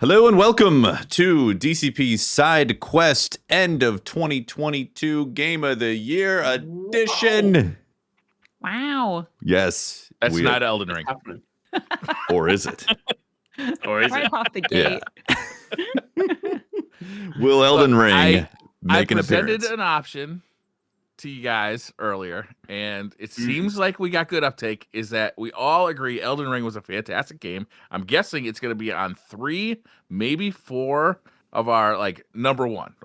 Hello and welcome to DCP's SideQuest End of 2022 Game of the Year edition. Wow. Yes. That's not Elden Ring. Or is it? Or is Right it? off the gate. Will Elden Ring make an I presented appearance? an option to you guys earlier, and it seems like we got good uptake, is that we all agree Elden Ring was a fantastic game. I'm guessing it's going to be on 3, maybe 4 of our number one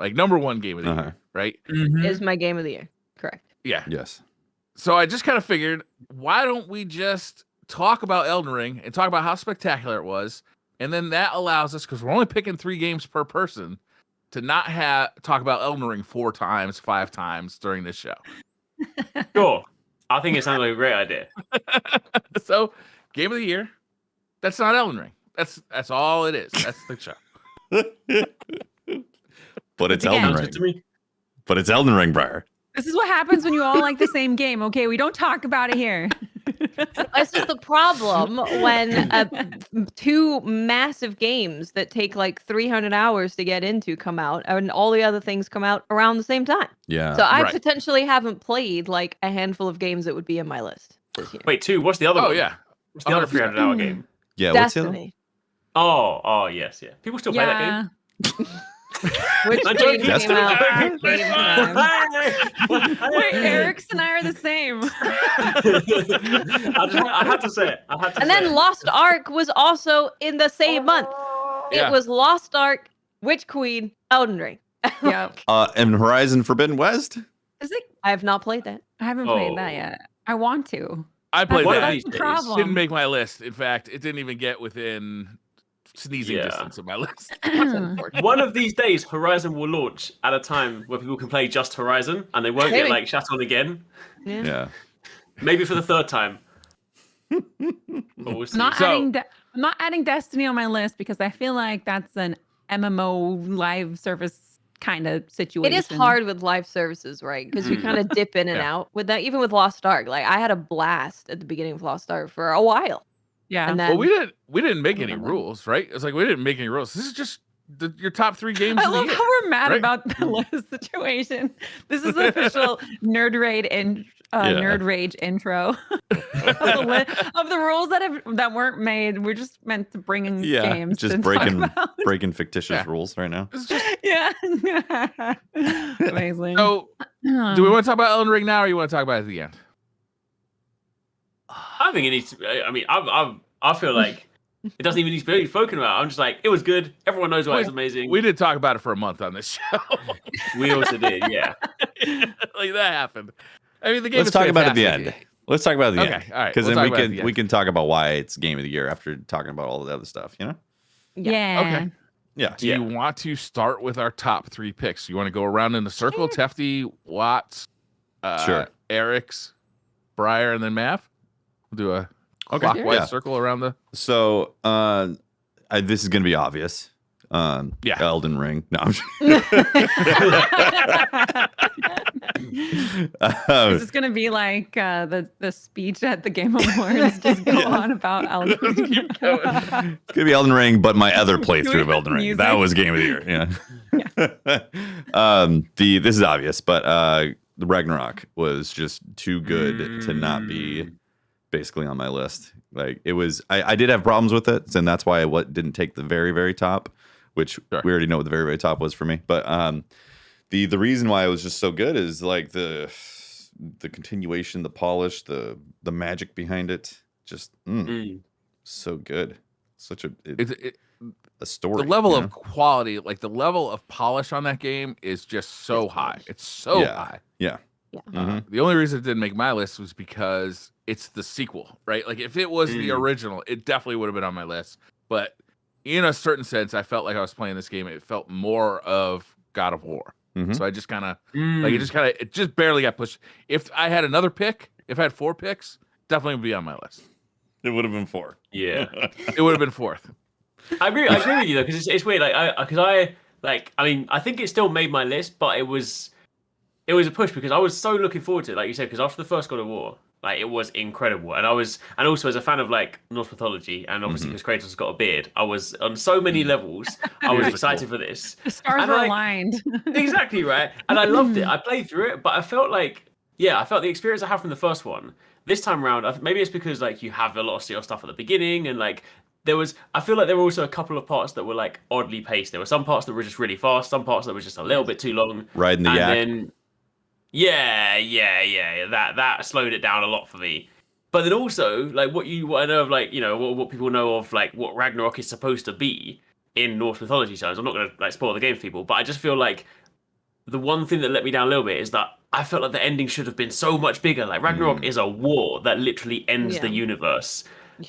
game of the year, right? Is my game of the year. Correct. Yeah. Yes. So I just kind of figured, why don't we just talk about Elden Ring and talk about how spectacular it was, and then that allows us, because we're only picking 3 games per person, to not talk about Elden Ring 4 times, 5 times during this show. Sure. I think it sounds like a great idea. So, game of the year. That's not Elden Ring. That's all it is. That's the show. But it's Again. Elden Sounds good to Ring. me. But it's Elden Ring, Briar. This is what happens when you all like the same game. Okay, we don't talk about it here. This is the problem when 2 massive games that take like 300 hours to get into come out, and all the other things come out around the same time. Yeah. So I Right. potentially haven't played like a handful of games that would be in my list this year. Wait, 2. What's the other Oh, one? yeah. What's the other 100%. 300-hour game? Yeah. What's the other? Destiny. Oh, yes, yeah. People still play that game. Which I'm game joking. came out? Game time. Wait, Eric's and I are the same. I had to say it. And then Lost Ark was also in the same month. Yeah. It was Lost Ark, Witch Queen, Elden Ring. Yep. And Horizon Forbidden West? Is it? I have not played that. I haven't played that yet. I want to. I played One of that. these That's the days. problem. Didn't make my list. In fact, it didn't even get within sneezing Yeah. distance of my list. One of these days, Horizon will launch at a time where people can play just Horizon, and they won't Maybe. get like shut on again. Yeah. Maybe for the 3rd time. But we'll see. I'm So- not adding Destiny on my list because I feel like that's an MMO live service kind of It situation. is hard with live services, right? Because you kind of dip in and Yeah. out with that. Even with Lost Ark, like I had a blast at the beginning of Lost Ark for a while, Yeah. and then Well, we didn't make any remember. rules, right? It's like we didn't make any rules. This is just your top 3 games I of the love year. how we're mad right? about the list situation. This is the official nerd rage intro of the rules that weren't made. We're just meant to bring in Yeah. games. Just to breaking talk about. breaking fictitious Yeah. rules right now. This is just, Yeah. Amazing. so, do we want to talk about Elden Ring now, or you want to talk about it at the end? I think it needs to. I mean, I feel like it doesn't even need to be spoken about. I'm just like, it was good. Everyone knows why it's amazing. We did talk about it for a month on this show. We also did, yeah. Like that happened. I mean, the game. Let's is talk about it at the fantastic. end. Let's talk about it at the Okay, end. all right, Because we'll then talk about it at the we end. can talk about why it's game of the year after talking about all the other stuff, you know? yeah. Okay. Yeah. Do you want to start with our top 3 picks? You want to go around in the circle? Tefty, Watts, Sure. Eric's, Briar, and then Mav. We'll do a Okay. clockwise Yeah. circle around the. So this is going to be obvious. Yeah. Elden Ring. No, I'm Is this gonna be like the speech at the Game Awards? Just go on about Elden Ring. Keep going. It's going to be Elden Ring, but my other playthrough of Elden Ring. Music. That was game of the year. Yeah. This is obvious, but the Ragnarok was just too good to not be basically on my list. Like it was, I did have problems with it, and that's why I didn't take the very, very top, which Sure. we already know what the very, very top was for me. But the reason why it was just so good is like the continuation, the polish, the magic behind it, just so good. Such a story. The level you of know? quality, like the level of polish on that game, is just so high. It's so high. Yeah. Yeah. Mhm. The only reason it didn't make my list was because it's the sequel, right? Like if it was the original, it definitely would have been on my list. But in a certain sense, I felt like I was playing this game. It felt more of God of War. Mhm. So I just kind of it just barely got pushed. If I had another pick, if I had 4 picks, definitely would be on my list. It would have been 4. Yeah. It would have been 4th. I agree with you though, because it's weird. I mean, I think it still made my list, but it was a push because I was so looking forward to it, like you said, because after the first God of War, Like it was incredible, and also as a fan of like Norse mythology, and obviously because Kratos has got a beard, I was on so many levels. I was excited for this. The stars And were like, aligned. exactly right, and I loved it. I played through it, but I felt like I felt the experience I had from the first one. This time around, maybe it's because like you have a lot of your stuff at the beginning, and like I feel like there were also a couple of parts that were like oddly paced. There were some parts that were just really fast, some parts that were just a little bit too long. Riding the yak. Then that slowed it down a lot for me. But then also, like what I know of, like what people know of, like what Ragnarok is supposed to be in Norse mythology terms. I'm not gonna like spoil the game for people, but I just feel like the one thing that let me down a little bit is that I felt like the ending should have been so much bigger. Like Ragnarok is a war that literally ends the universe,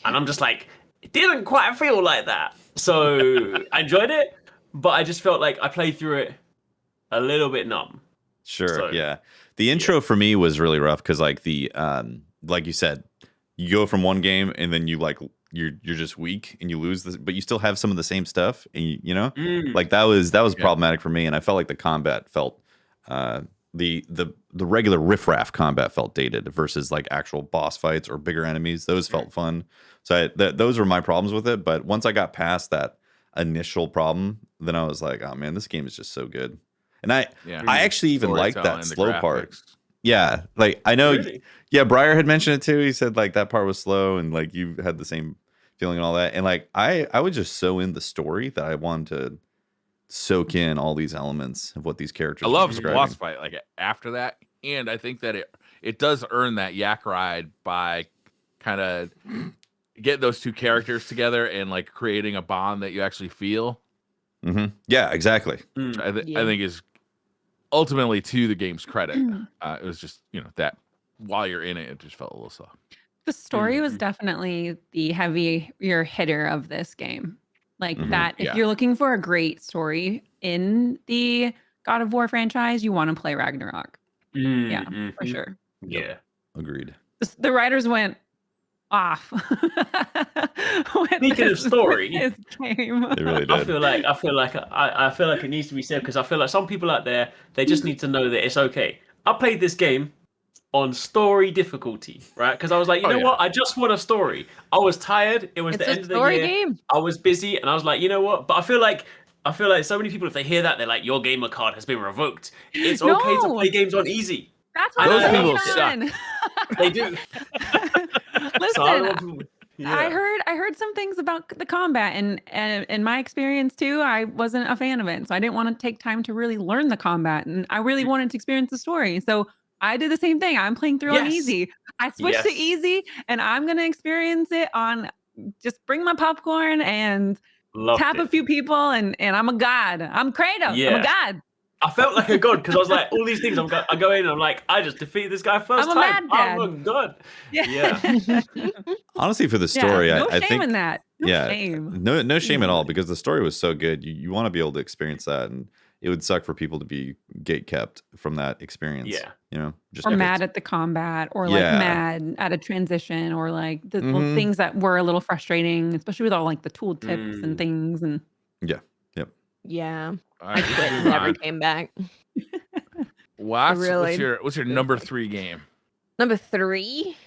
and I'm just like, it didn't quite feel like that. So I enjoyed it, but I just felt like I played through it a little bit numb. Sure. So, yeah. The intro for me was really rough because like like you said, you go from one game and then you're just weak and you lose this, but you still have some of the same stuff, and like that was problematic for me, and I felt like the combat felt the regular riffraff combat felt dated versus like actual boss fights or bigger enemies. Those felt fun. So those were my problems with it. But once I got past that initial problem, then I was like, oh man, this game is just so good. And I actually even like that slow part. Yeah, like I know. Really? Yeah, Briar had mentioned it too. He said like that part was slow, and like you had the same feeling and all that. And like I was just so in the story that I wanted to soak in all these elements of what these characters. I love the describing. boss fight like after that, and I think that it does earn that yak ride by kind of getting those two characters together and like creating a bond that you actually feel. Yeah, exactly. I think is ultimately to the game's credit. It was just that while you're in it, it just felt a little soft. The story was definitely the heavier hitter of this game. Like that, if you're looking for a great story in the God of War franchise, you want to play Ragnarok. Yeah, for sure. Yeah, agreed. The writers went off. Speaking of story, they really did. I feel like it needs to be said, because I feel like some people out there, they just need to know that it's okay. I played this game on story difficulty, right? Because I was like, you know what? I just want a story. I was tired. It was the end of the year. Game. I was busy, and I was like, you know what? But I feel like so many people, if they hear that, they're like, your gamer card has been revoked. It's okay to play games on easy. That's what those I'm people saying. suck. They do. Listen, I heard some things about the combat, and in my experience too, I wasn't a fan of it. So I didn't want to take time to really learn the combat, and I really wanted to experience the story. So I did the same thing. I'm playing through on easy. I switched to easy, and I'm gonna experience it on just bring my popcorn and tap a few people, and I'm a god. I'm Kratos. Yeah. I'm a god. I felt like a god because I was like, all these things. I go in and I'm like, I just defeated this guy first I'm a time. mad dad. I'm a god. Yeah. Honestly, for the story, no I shame think in that. No shame. No shame at all, because the story was so good. You want to be able to experience that, and it would suck for people to be gatekept from that experience. Yeah. Just or mad at the combat, or like mad at a transition, or like the little things that were a little frustrating, especially with all like the tool tips and things. And Yeah. I quit and never came back. What's Really? what's your number 3 game? Number 3?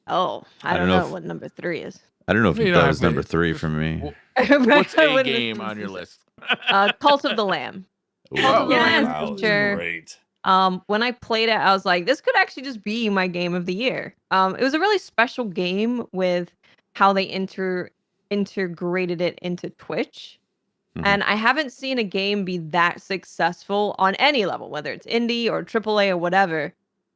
Oh, I don't know what number 3 is. I don't know if You that don't was have to- number 3 for me. What's I a wouldn't game have on your specific. list? Cult of the Lamb. Wow, of the Lamb wow, feature. great. When I played it, I was like, this could actually just be my game of the year. It was a really special game with how they integrated it into Twitch. And I haven't seen a game be that successful on any level, whether it's indie or AAA or whatever,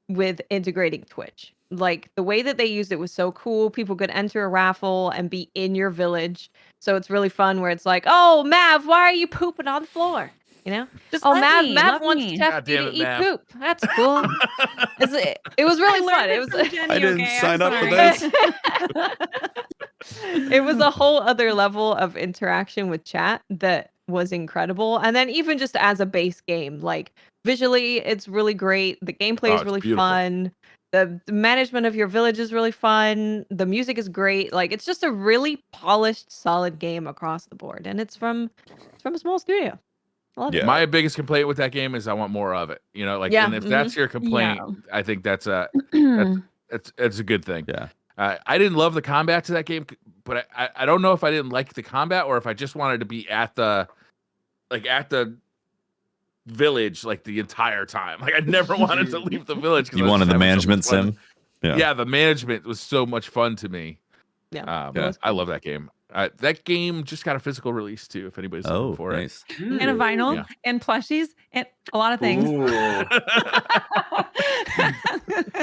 with integrating Twitch. Like the way that they used it was so cool. People could enter a raffle and be in your village. So it's really fun where it's like, oh, Mav, why are you pooping on the floor? Just oh, let me, Mav love wants me. Tefty damn to it, eat Mav. poop. That's cool. It was really fun. It was. I didn't sign up for this. It was a whole other level of interaction with chat that was incredible. And then even just as a base game, like visually, it's really great. The gameplay is it's really beautiful. fun. The management of your village is really fun. The music is great. Like it's just a really polished, solid game across the board. And it's from a small studio. I love it. My biggest complaint with that game is I want more of it. And if that's your complaint, I think that's It's a good thing. Yeah. I didn't love the combat to that game, but I don't know if I didn't like the combat or if I just wanted to be at the village like the entire time. Like I never wanted to leave the village. You wanted the management sim? Yeah, the management was so much fun to me. Yeah, I love that game. That game just got a physical release too. If anybody's looking for nice. And a vinyl and plushies and a lot of things.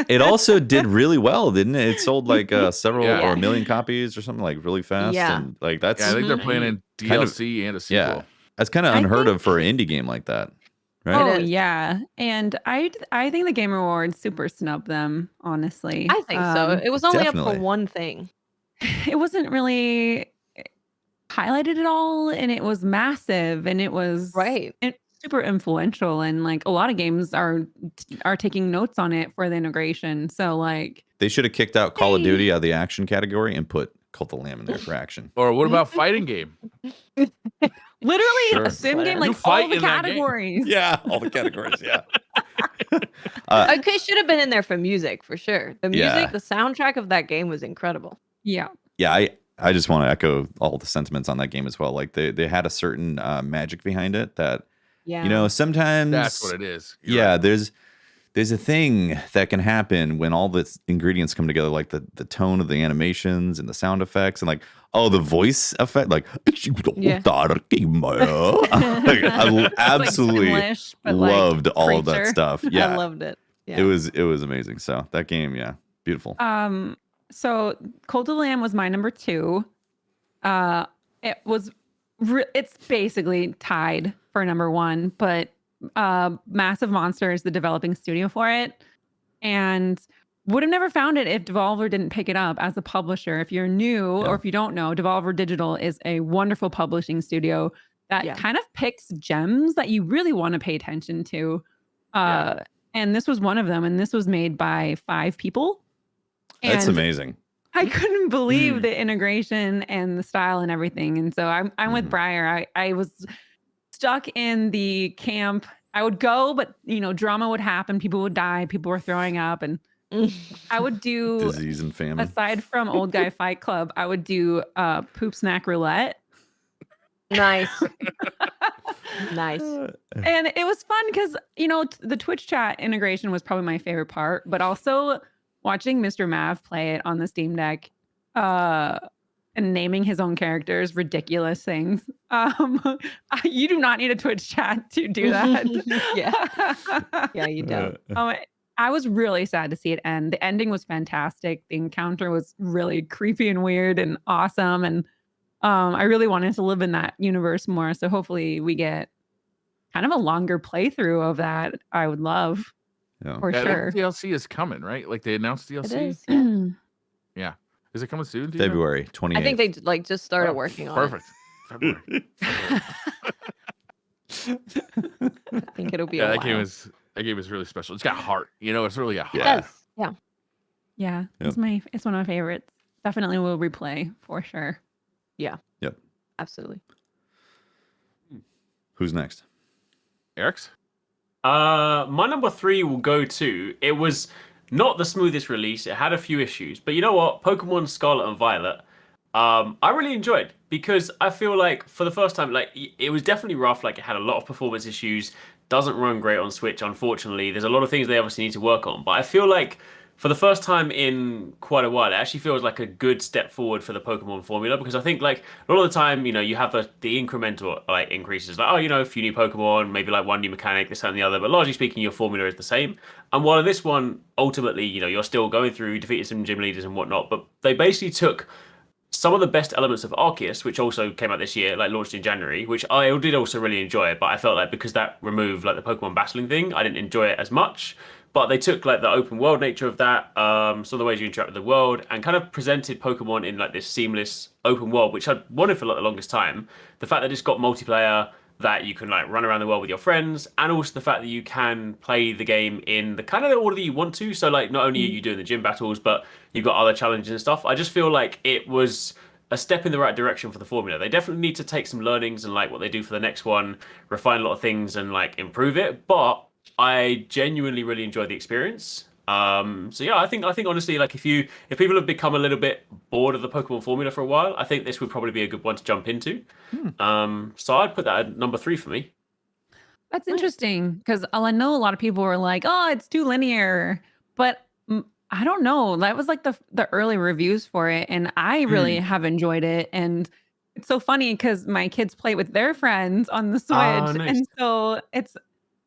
It also did really well, didn't it? It sold like several Yeah. or a million copies or something like really fast. Yeah. And like that's I think they're planning DLC and a sequel. yeah. That's kind of I unheard of think- for an indie game like that. Right? Oh It is. yeah, and I think the Game Awards super snubbed them. Honestly, I think so. It was only up definitely. for one thing. it wasn't really highlighted at all, and it was massive, and it was Right. super influential, and like a lot of games are taking notes on it for the integration. So like They should have kicked out Call of Hey. Duty out of the action category and put Cult of Lamb in there for action. Or what about fighting game? literally Sure. a sim game, You like fight all the in that game. categories. Yeah, all the categories. Yeah. It should have been in there for music for sure. The music, Yeah. the soundtrack of that game was incredible. Yeah. Yeah, I just want to echo all the sentiments on that game as well. Like they had a certain magic behind it that Yeah. sometimes That's what it is. You're yeah, right. there's a thing that can happen when all the ingredients come together, like the tone of the animations and the sound effects and like the voice effect, like Yeah. I absolutely Simlish, but, like, loved all of that creature. stuff. I Yeah, loved it. Yeah. it was amazing. So that game, yeah, beautiful. So Cult of the Lamb was my number 2. It was it's basically tied for number 1, but Massive Monster is the developing studio for it, and would have never found it if Devolver didn't pick it up as a publisher. If you're new Yeah. or if you don't know, Devolver Digital is a wonderful publishing studio that Yeah. kind of picks gems that you really want to pay attention to. Yeah. And this was one of them, and this was made by 5 people. That's And amazing. I couldn't believe the integration and the style and everything. And so I'm with Mhm. Briar. I was stuck in the camp. I would go, but drama would happen. People would die. People were throwing up, and I would do, Disease and famine. aside from Old Guy Fight Club, I would do Poop Snack Roulette. Nice. Nice. And it was fun because, the Twitch chat integration was probably my favorite part, but also watching Mr. Mav play it on the Steam Deck and naming his own characters, ridiculous things. You do not need a Twitch chat to do that. Yeah, you don't. I was really sad to see it end. The ending was fantastic. The encounter was really creepy and weird and awesome. And I really wanted to live in that universe more. So hopefully we get kind of a longer playthrough of that. I would love Yeah. for Yeah, I sure. think DLC is coming, right? Like they announced DLC. It is. Yeah. Is it coming soon? do you know? February 28th. I think they just started working on Perfect. February. it. I think it'll be Yeah, a that while. game is really special. It's got heart. It's really a heart. Yeah. Yes. Yeah. Yeah, it's one of my favorites. Definitely will replay for sure. Absolutely. Who's next? Eric's? My number 3 will go to. It was not the smoothest release. It had a few issues, but you know what? Pokemon Scarlet and Violet, I really enjoyed because I feel like for the first time, like it was definitely rough. Like it had a lot of performance issues. Doesn't run great on Switch, unfortunately. There's a lot of things they obviously need to work on, but I feel like for the first time in quite a while, it actually feels like a good step forward for the Pokemon formula because I think like a lot of the time, you have the incremental like increases, like a few new Pokemon, maybe like one new mechanic, this and the other, but largely speaking, your formula is the same. And while in this one, ultimately, you're still going through, defeating some gym leaders and whatnot, but they basically took some of the best elements of Arceus, which also came out this year, like launched in January, which I did also really enjoy, but I felt like because that removed like the Pokemon battling thing, I didn't enjoy it as much. But they took like the open world nature of that, some of the ways you interact with the world, and kind of presented Pokemon in like this seamless open world, which I'd wanted for like the longest time. The fact that it's got multiplayer, that you can like run around the world with your friends, and also the fact that you can play the game in the kind of the order that you want to. So like not only are you doing the gym battles, but you've got other challenges and stuff. I just feel like it was a step in the right direction for the formula. They definitely need to take some learnings and like what they do for the next one, refine a lot of things and like improve it. But I genuinely really enjoyed the experience. So yeah, I think honestly, like if people have become a little bit bored of the Pokemon formula for a while, I think this would probably be a good one to jump into. So I'd put that at number 3 for me. That's interesting because I know a lot of people were like, "Oh, it's too linear," but I don't know. That was like the early reviews for it, and I really have enjoyed it. And it's so funny because my kids play with their friends on the Oh, Switch, nice. and so it's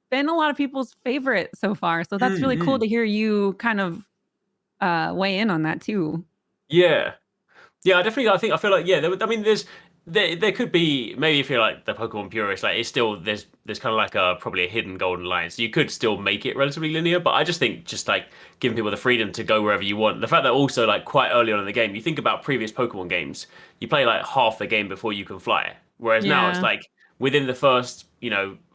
been a lot of people's favorite so far. So that's really cool to hear you kind of weigh in on that too. Yeah. Yeah, I feel like there could be, maybe if you're like the Pokemon purist, like it's still there's kind of like probably a hidden golden line, so you could still make it relatively linear. But I just think just like giving people the freedom to go wherever you want. The fact that also like quite early on in the game, you think about previous Pokemon games, you play like half the game before you can fly, whereas now it's Yeah. like within the first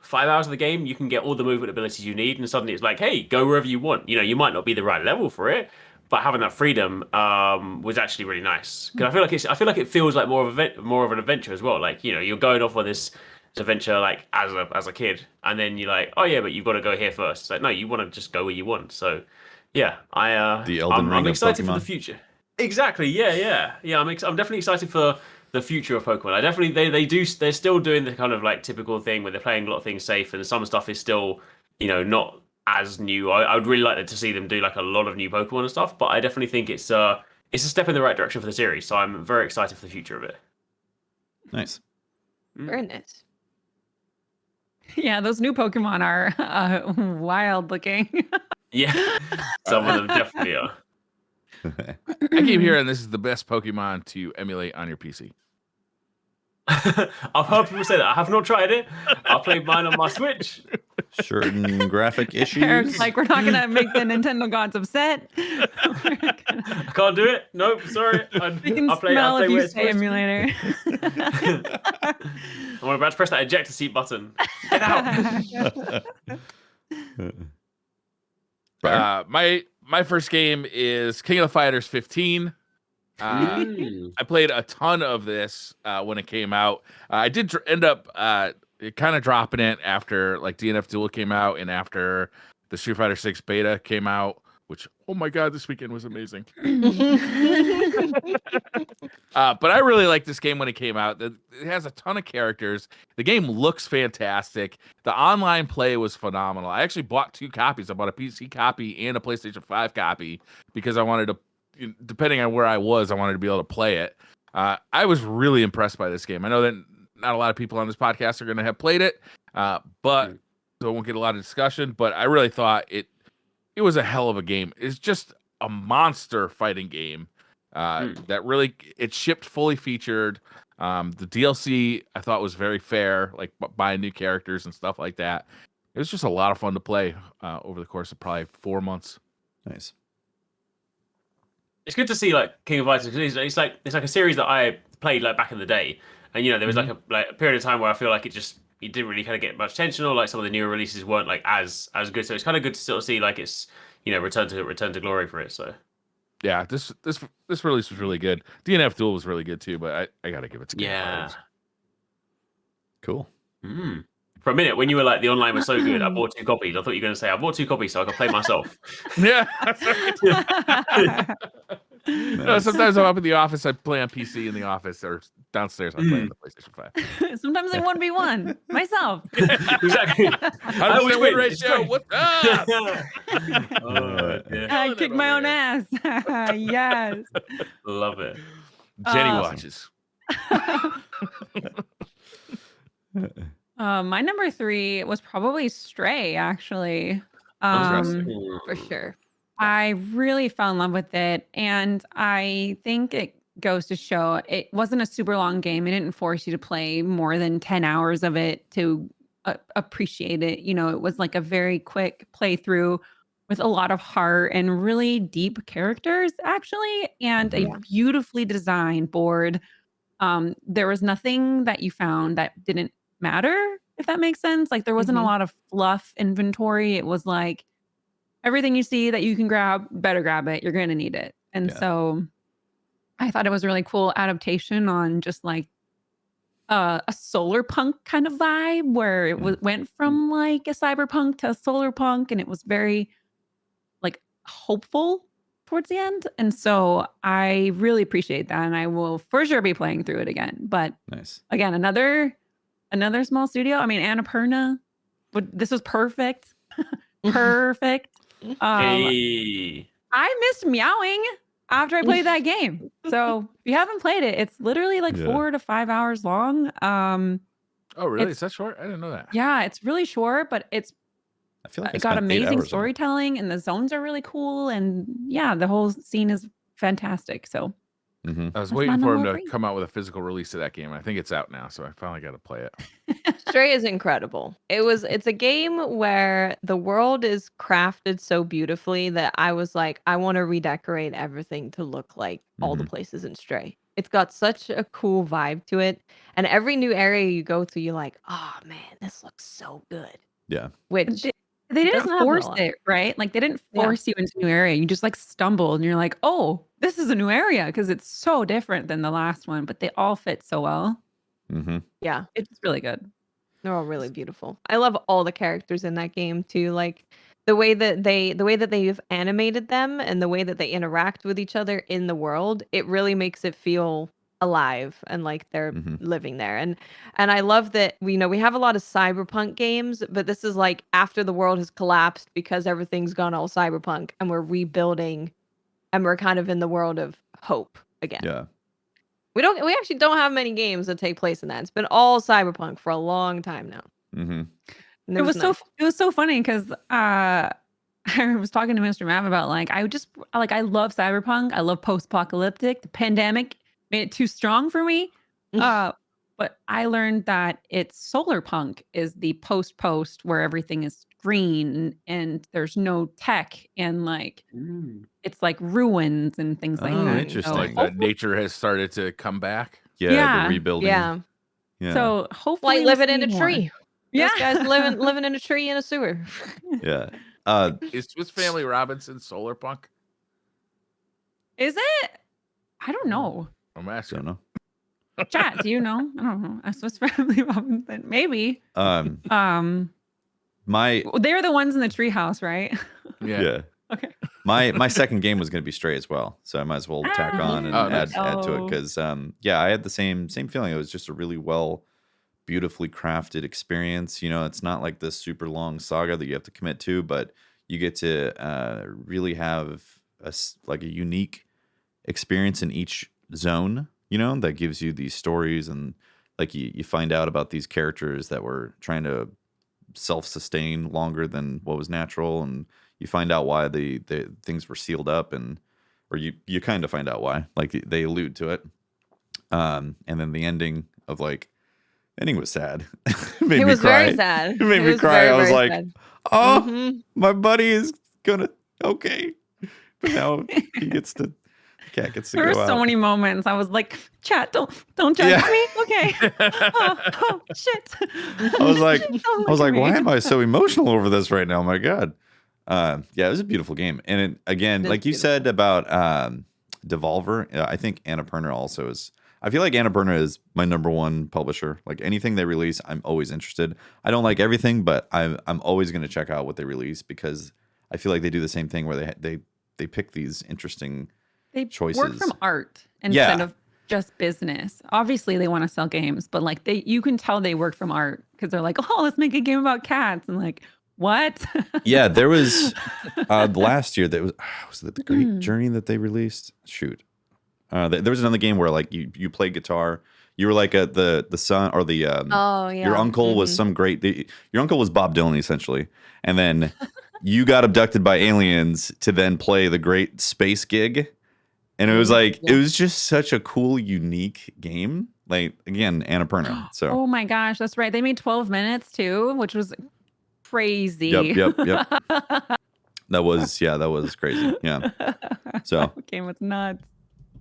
5 hours of the game, you can get all the movement abilities you need, and suddenly it's like, hey, go wherever you want. You might not be the right level for it, but having that freedom was actually really nice because I feel like it feels like more of an adventure as well. Like you're going off on this adventure like as a kid, and then you're like, oh yeah, but you've got to go here first. It's like no, you want to just go where you want. So yeah, The Elden Ring I'm of excited for the Pokemon. future. Exactly. Yeah. I'm definitely excited for the future of Pokemon. I definitely they're still doing the kind of like typical thing where they're playing a lot of things safe, and some stuff is still not as new. I would really like to see them do like a lot of new Pokemon and stuff, but I definitely think it's a step in the right direction for the series. So I'm very excited for the future of it. Nice. Very nice. Yeah, those new Pokemon are wild looking. Yeah, some of them definitely are. I keep hearing this is the best Pokemon to emulate on your PC. I've heard people say that. I have not tried it. I played mine on my Switch. Certain graphic Eric's issues. like, we're not gonna make the Nintendo gods upset. I can't do it. Nope, sorry. We can I play smell if where you it's say supposed to be. emulator. I'm about to press that ejector seat button. Get out. My first game is King of the Fighters 15. I played a ton of this when it came out. I did end up kind of dropping it after like DNF Duel came out and after the Street Fighter 6 beta came out, which, oh my god, this weekend was amazing. But I really liked this game when it came out. It has a ton of characters. The game looks fantastic. The online play was phenomenal. I actually bought 2 copies. I bought a PC copy and a PlayStation 5 copy because I wanted to, depending on where I was, I wanted to be able to play it. I was really impressed by this game. I know that not a lot of people on this podcast are going to have played it, but so it won't get a lot of discussion. But I really thought it was a hell of a game. It's just a monster fighting game. That really, it shipped fully featured. The DLC I thought was very fair, like buying new characters and stuff like that. It was just a lot of fun to play over the course of probably 4 months. Nice. It's good to see like King of Fighters. It's like a series that I played like back in the day, and there was like a period of time where I feel like it didn't really kind of get much attention, or like some of the newer releases weren't like as good. So it's kind of good to sort of see like it's return to glory for it. So yeah, this release was really good. DNF Duel was really good too, but I gotta give it to King of Fighters. Cool. For a minute, when you were like the online was so good, I bought 2 copies. I thought you were going to say I bought 2 copies so I could play myself. Yeah. No, sometimes I'm up in the office. I play on PC in the office, or downstairs I play on the PlayStation 5. Sometimes I 1v1 myself. Exactly. I always 100% win. win It's ratio. great. What's up? I kicked my own ass. Yes. Love it. Jenny Awesome. watches. My number 3 was probably Stray, actually. For sure. I really fell in love with it, and I think it goes to show it wasn't a super long game. It didn't force you to play more than 10 hours of it to appreciate it. It was like a very quick playthrough with a lot of heart and really deep characters, actually, and a beautifully designed board. There was nothing that you found that didn't matter, if that makes sense. Like there wasn't a lot of fluff inventory. It was like everything you see that you can grab, better grab it. You're going to need it. And so I thought it was a really cool adaptation on just like a solar punk kind of vibe where it went from like a cyberpunk to a solar punk. And it was very like hopeful towards the end. And so I really appreciate that. And I will for sure be playing through it again. But Nice. again, another small studio. I mean, Annapurna, this was perfect. Perfect. Hey. I missed meowing after I played that game. So if you haven't played it, it's literally like Yeah. 4 to 5 hours long. Oh, really? It's- Is that short? I didn't know that. Yeah, it's really short, but it's I feel like I got spent 8 amazing hours on it. storytelling and the zones are really cool. And yeah, the whole scene is fantastic. So Mhm. I was That's waiting my for him number to 3. come out with a physical release of that game. I think it's out now, so I finally got to play it. Stray is incredible. It's a game where the world is crafted so beautifully that I was like, I want to redecorate everything to look like all the Mhm. places in Stray. It's got such a cool vibe to it. And every new area you go to, you're like, oh man, this looks so good. Yeah. Which They doesn't didn't happen a force lot. it, right? Like they didn't Yeah. force you into a new area. You just like stumbled and you're like, oh, this is a new area because it's so different than the last one, but they all fit so well. Mhm. Yeah, It's just really good. they're all really beautiful. I love all the characters in that game too. Like the way that they've animated them and the way that they interact with each other in the world, it really makes it feel alive and like they're Mhm. living there. And I love that we have a lot of cyberpunk games, but this is like after the world has collapsed because everything's gone all cyberpunk and we're rebuilding and we're kind of in the world of hope again. Yeah. We actually don't have many games that take place in that. It's been all cyberpunk for a long time now. Mhm. And It was nice. so funny because I was talking to Mr. Mav about like I love cyberpunk. I love post-apocalyptic. The pandemic made it too strong for me. But I learned that it's solar punk is the post where everything is green and there's no tech and like it's like ruins and things like Oh, that. interesting. Like So that nature has started to come back. Yeah, Yeah. the rebuilding. Yeah. Yeah. So hopefully Like we living in see a more. tree. Yeah. Those guys living in a tree in a sewer. Yeah. Is Swiss Family Robinson Solar Punk? Is it? I don't know. I'm asking. don't know. Chat, do you know? I don't know. A Swiss Family Robinson. Maybe. My They're the ones in the treehouse, right? Yeah. Okay. my second game was going to be Stray as well, so I might as well tack on and Oh, nice. add to it Oh. because yeah, I had the same feeling. It was just a really beautifully crafted experience. You know, it's not like this super long saga that you have to commit to, but you get to really have like a unique experience in each zone. You know, that gives you these stories and like you find out about these characters that were trying to self-sustain longer than what was natural, and you find out why the things were sealed up, and or you kind of find out why, like they allude to it, and then the ending was sad. It made It me was cry. very sad. It made It me was cry. very, I was very like, sad. oh, Mhm. my buddy is gonna okay, but now he gets to cat gets to There go were out. so many moments. I was like, chat, don't judge Yeah. me. Okay. Oh, shit. I was like, Don't I look was at like, me. why am I so emotional over this right now? My God. Yeah, it was a beautiful game. And it, again, It is like you said about Devolver, I think Annapurna also is. I feel like Annapurna is my number one publisher. Like anything they release, I'm always interested. I don't like everything, but I'm always going to check out what they release because I feel like they do the same thing where they pick these interesting They choices. work from art instead Yeah. of just business. Obviously, they want to sell games, but like you can tell they work from art because they're like, oh, let's make a game about cats, and like, what? Yeah, there was last year that was it The Great Journey that they released? Shoot. There was another game where like you play guitar. You were like the son or the Oh yeah. your uncle was some great your uncle was Bob Dylan essentially. And then you got abducted by aliens to then play the Great Space Gig. And it was like it was just such a cool, unique game. Like again, Annapurna. So Oh my gosh, that's right. They made 12 minutes too, which was crazy. Yep. That was crazy. Yeah. So that game was nuts.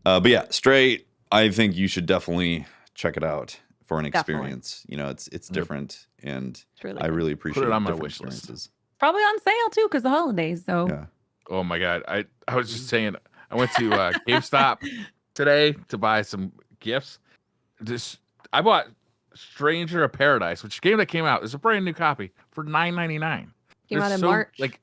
but yeah, Stray, I think you should definitely check it out for an Definitely. experience. You know, it's different, and It's really I good. really appreciate it on my different wish list. experiences. Probably on sale too because the holidays. So Yeah. Oh my God. I was just saying, I went to GameStop today to buy some gifts. I bought Stranger of Paradise, which is a game that came out. It's a brand new copy for $9.99. Came out in March. Like,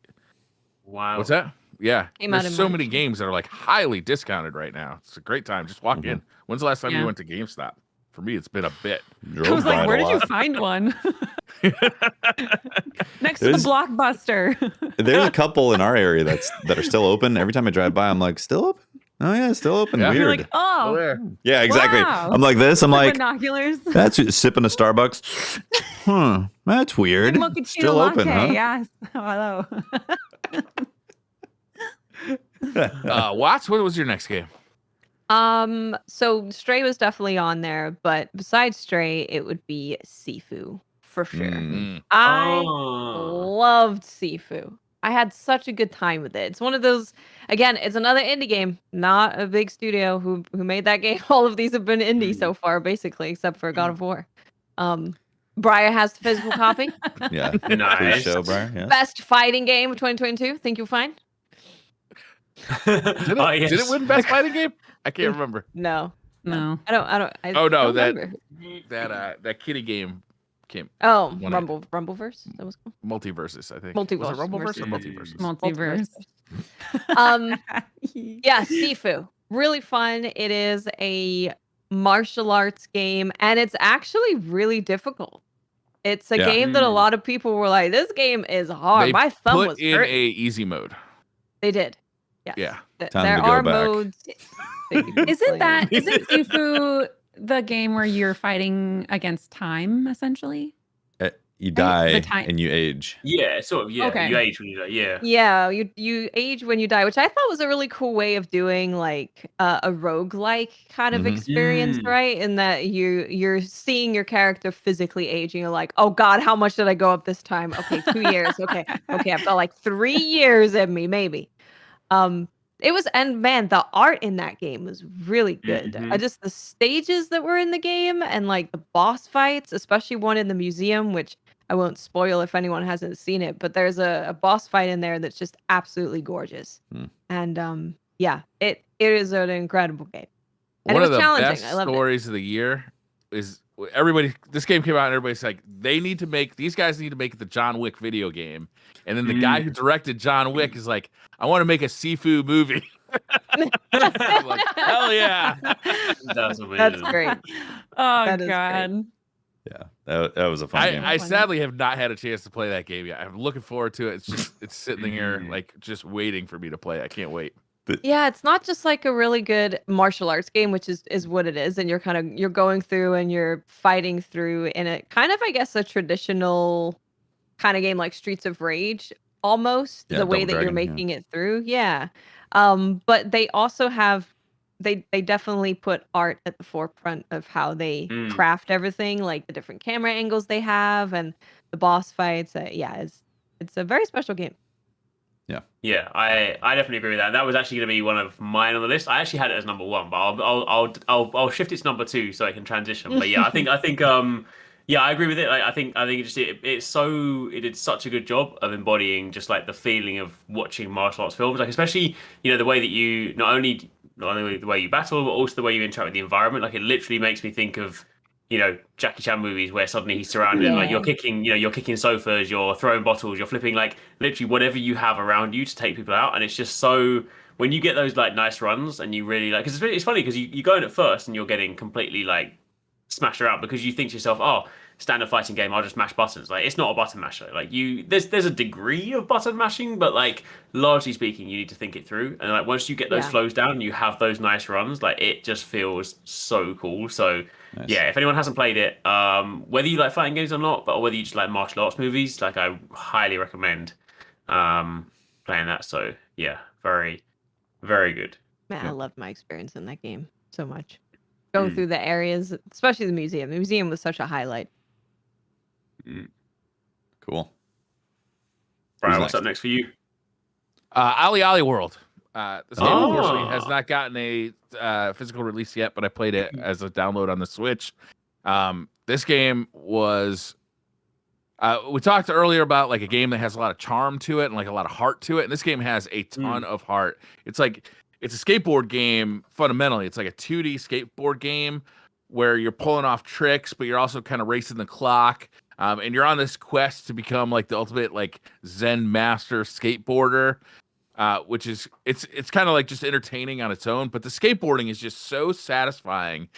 Wow. what's that? Yeah. Came out There's in so March. many games that are like highly discounted right now. It's a great time. Just walk in. When's the last time you went to GameStop? For me, it's been a bit. I was like, by where it a did you lot. find one? Next to There's- the Blockbuster. There's a couple in our area that are still open. Every time I drive by, I'm like, still open? Oh yeah, still open. Yeah. Weird. You're like, Oh, oh, there. Yeah, exactly. wow. I'm like this. I'm With like, binoculars. that's sipping a Starbucks. That's weird. Mochaccino Still open, latte. huh? Yes. Hello. Watts, what was your next game? So Stray was definitely on there, but besides Stray, it would be Sifu for sure. Mm. I Oh. loved Sifu. I had such a good time with it. It's one of those, again, it's another indie game, not a big studio who made that game. All of these have been indie so far, basically, except for God of War. Briar has the physical copy. Yeah. Please Nice. show, Briar. Yeah. Best fighting game of 2022. Think you'll find? Did it win Best Fighting Game? I can't remember. No. No. I don't. Oh, no, don't that- remember. That kitty game came Oh, won it. Rumbleverse. That was called. Multiversus, I think. Multiverse. Was it Rumbleverse or Multiverse. Multiverse? Multiverse. Yeah, Sifu. Really fun. It is a martial arts game, and it's actually really difficult. It's a Yeah. game that a lot of people were like, "This game is hard." They My thumb put was in hurting. a easy mode. They did. Yes. Yeah. Time There to go are back. modes. that you can Isn't play. Sifu the game where you're fighting against time, essentially? You die time- and you age. Yeah, sort of. Yeah, Okay. you age when you die. Yeah. Yeah, you age when you die, which I thought was a really cool way of doing like a roguelike kind of Mhm. experience, right? In that you're seeing your character physically aging. You're like, oh God, how much did I go up this time? Okay, 2 years. Okay, I've got like 3 years in me, maybe. It was, and man, the art in that game was really good. Mhm. Just the stages that were in the game and like the boss fights, especially one in the museum, which I won't spoil if anyone hasn't seen it, but there's a boss fight in there that's just absolutely gorgeous. Hmm. And yeah, it is an incredible game. And One it of was the challenging. best I loved it. stories of the year is everybody. This game came out and everybody's like, these guys need to make the John Wick video game. And then the guy who directed John Wick is like, I want to make a Sifu movie. I'm like, hell yeah. That's amazing. That's great. Oh, That is great. God. Yeah, that was a fun game. I Funny. sadly have not had a chance to play that game yet. I'm looking forward to it. It's sitting here like just waiting for me to play. I can't wait. Yeah, it's not just like a really good martial arts game, which is what it is, and you're going through and you're fighting through in a kind of, I guess, a traditional kind of game like Streets of Rage almost, Yeah, the way Double that you're Dragon, yeah. making it through. Yeah. But they also have they definitely put art at the forefront of how they craft everything, like the different camera angles they have and the boss fights. Yeah, it's a very special game. Yeah, I definitely agree with that. That was actually going to be one of mine on the list. I actually had it as number one, but I'll shift it to number two so I can transition. But yeah, I think yeah, I agree with it. Like, I think it did such a good job of embodying just like the feeling of watching martial arts films. Like especially the way that you not only the way you battle, but also the way you interact with the environment. Like it literally makes me think of Jackie Chan movies where suddenly he's surrounded, like you're kicking sofas, you're throwing bottles, you're flipping like literally whatever you have around you to take people out. And it's just so, when you get those like nice runs and you really like, because it's funny because you go in at first and you're getting completely like smashed around because you think to yourself, oh, standard fighting game, I'll just mash buttons. Like it's not a button masher. Like there's a degree of button mashing, but like largely speaking, you need to think it through. And like once you get those flows down and you have those nice runs, like it just feels so cool. So Nice. yeah, if anyone hasn't played it, whether you like fighting games or not, but whether you just like martial arts movies, like I highly recommend playing that. So yeah, very, very good. Man, I loved my experience in that game so much. Going through the areas, especially the museum. The museum was such a highlight. Cool. Brian, Who's what's up next for you? Ali Ali World. This game unfortunately has not gotten a physical release yet, but I played it as a download on the Switch. This game was. We talked earlier about like a game that has a lot of charm to it and like a lot of heart to it, and this game has a ton of heart. It's a skateboard game fundamentally. It's like a 2D skateboard game where you're pulling off tricks, but you're also kind of racing the clock. And you're on this quest to become like the ultimate like Zen master skateboarder. which is it's kind of like just entertaining on its own. But the skateboarding is just so satisfying,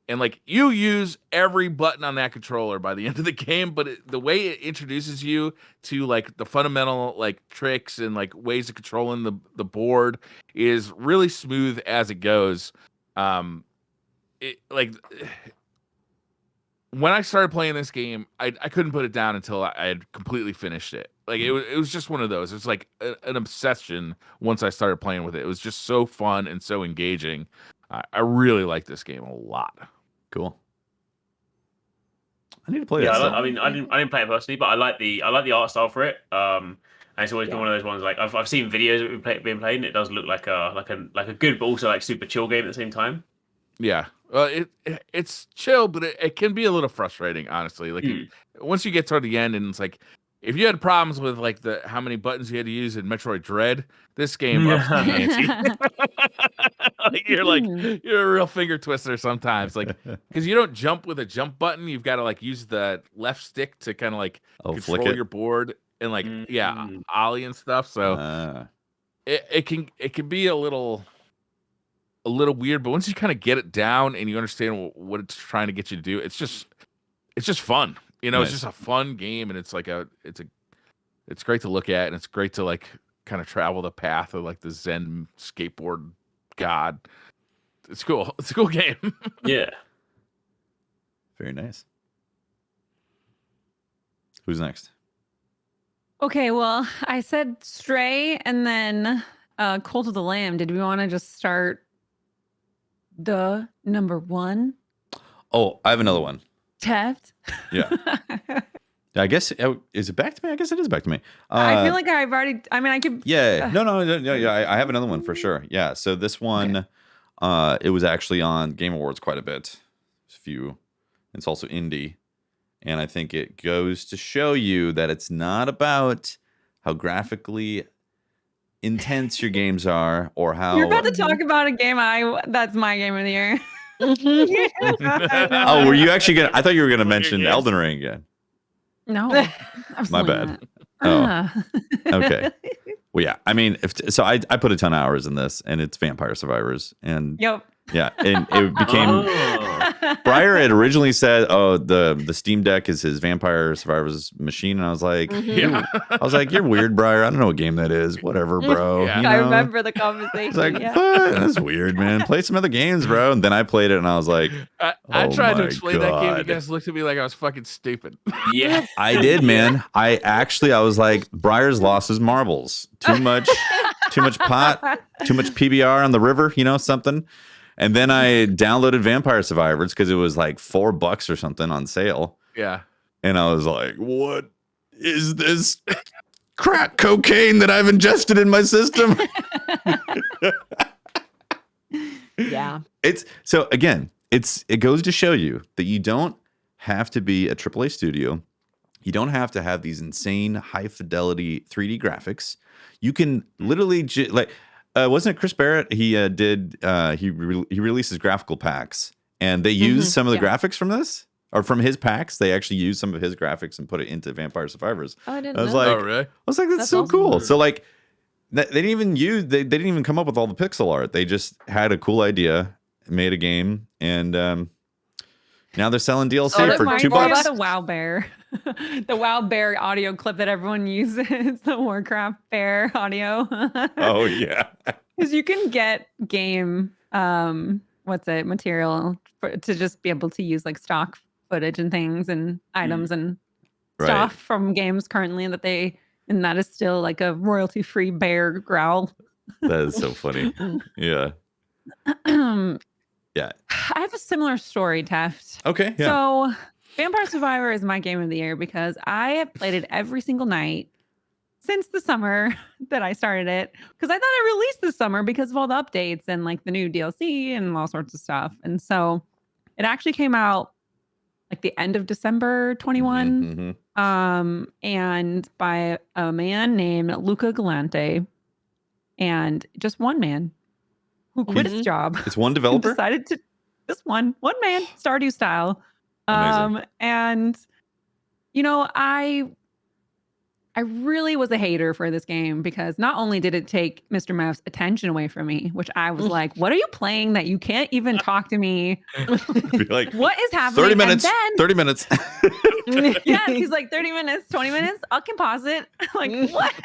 and like you use every button on that controller by the end of the game. But the way it introduces you to like the fundamental like tricks and like ways of controlling the board is really smooth as it goes. It like when I started playing this game, I couldn't put it down until I had completely finished it. Like it was just one of those. It's like an obsession once I started playing with it. It was just so fun and so engaging. I really like this game a lot. Cool. I need to play Yeah, that. I mean, I didn't play it personally, but I like the art style for it. And it's always been one of those ones like I've seen videos of it being played, and it does look like a good, but also like super chill game at the same time. Yeah, it's chill, but it can be a little frustrating, honestly. Like once you get toward the end, and it's like if you had problems with like how many buttons you had to use in Metroid Dread, this game ups the ante. Like you're a real finger twister sometimes, like because you don't jump with a jump button. You've got to like use the left stick to kind of like control your board and like ollie and stuff. So it can be a little weird, but once you kind of get it down and you understand what it's trying to get you to do, it's just fun. You know, It's just a fun game, and it's great to look at, and it's great to like kind of travel the path of like the Zen skateboard god. It's cool. It's a cool game. Yeah. Very nice. Who's next? Okay, well, I said Stray and then Cult of the Lamb. Did we want to just start the number one? Oh, I have another one. Teft? Yeah. I guess, is it back to me? I guess it is back to me. I feel like I've already, I mean, I could. Yeah. No, yeah, I have another one for sure. Yeah. So this one, it was actually on Game Awards quite a bit. It's also indie. And I think it goes to show you that it's not about how graphically intense your games are or how. You're about to talk about a game that's my game of the year. Oh, were you actually I thought you were gonna mention Elden Ring again. No, my bad. Not. Oh, okay. Well, yeah. I mean, I put a ton of hours in this, and it's Vampire Survivors, and yep. Yeah, and it became. Breyer had originally said, "Oh, the Steam Deck is his Vampire Survivors machine," and I was like, "You're weird, Breyer. I don't know what game that is. Whatever, bro." Yeah. I remember the conversation. It's like, what? That's weird, man. Play some other games, bro. And then I played it, and I was like, I tried to explain that game. You God. guys looked at me like I was fucking stupid. Yeah, I did, man. I was like, Breyer's lost his marbles. Too much pot, too much PBR on the river, something. And then I downloaded Vampire Survivors because it was like $4 or something on sale. Yeah. And I was like, what is this crack cocaine that I've ingested in my system? Yeah. It goes to show you that you don't have to be a AAA studio. You don't have to have these insane high fidelity 3D graphics. You can literally wasn't it Chris Barrett? He releases graphical packs, and they use some of the graphics from this or from his packs. They actually use some of his graphics and put it into Vampire Survivors. Oh, I didn't I was know. like, Oh, really? I was like, that's so awesome. cool. So like, they didn't even they didn't even come up with all the pixel art. They just had a cool idea, made a game, and now they're selling DLC for $2. The WoW Bear, the WoW Bear audio clip that everyone uses, the Warcraft Bear audio. Oh yeah, because you can get game material to just be able to use like stock footage and things and items and stuff from games currently, and that is still like a royalty free bear growl. That is so funny. Yeah. Yeah. I have a similar story, Teft. Okay. Yeah. So Vampire Survivor is my game of the year because I have played it every single night since the summer that I started it. Because I thought it released this summer because of all the updates and like the new DLC and all sorts of stuff. And so it actually came out like the end of December 21. And by a man named Luca Galante. And just one man who quit his job. It's one developer? Decided to just one man, Stardew style. Amazing. And I I really was a hater for this game because not only did it take Mr. Mav's attention away from me, which I was like, what are you playing that you can't even talk to me? Be like, What is happening? 30 minutes. And then, 30 minutes. yeah, he's like 30 minutes, 20 minutes. I can pause it. Like, what?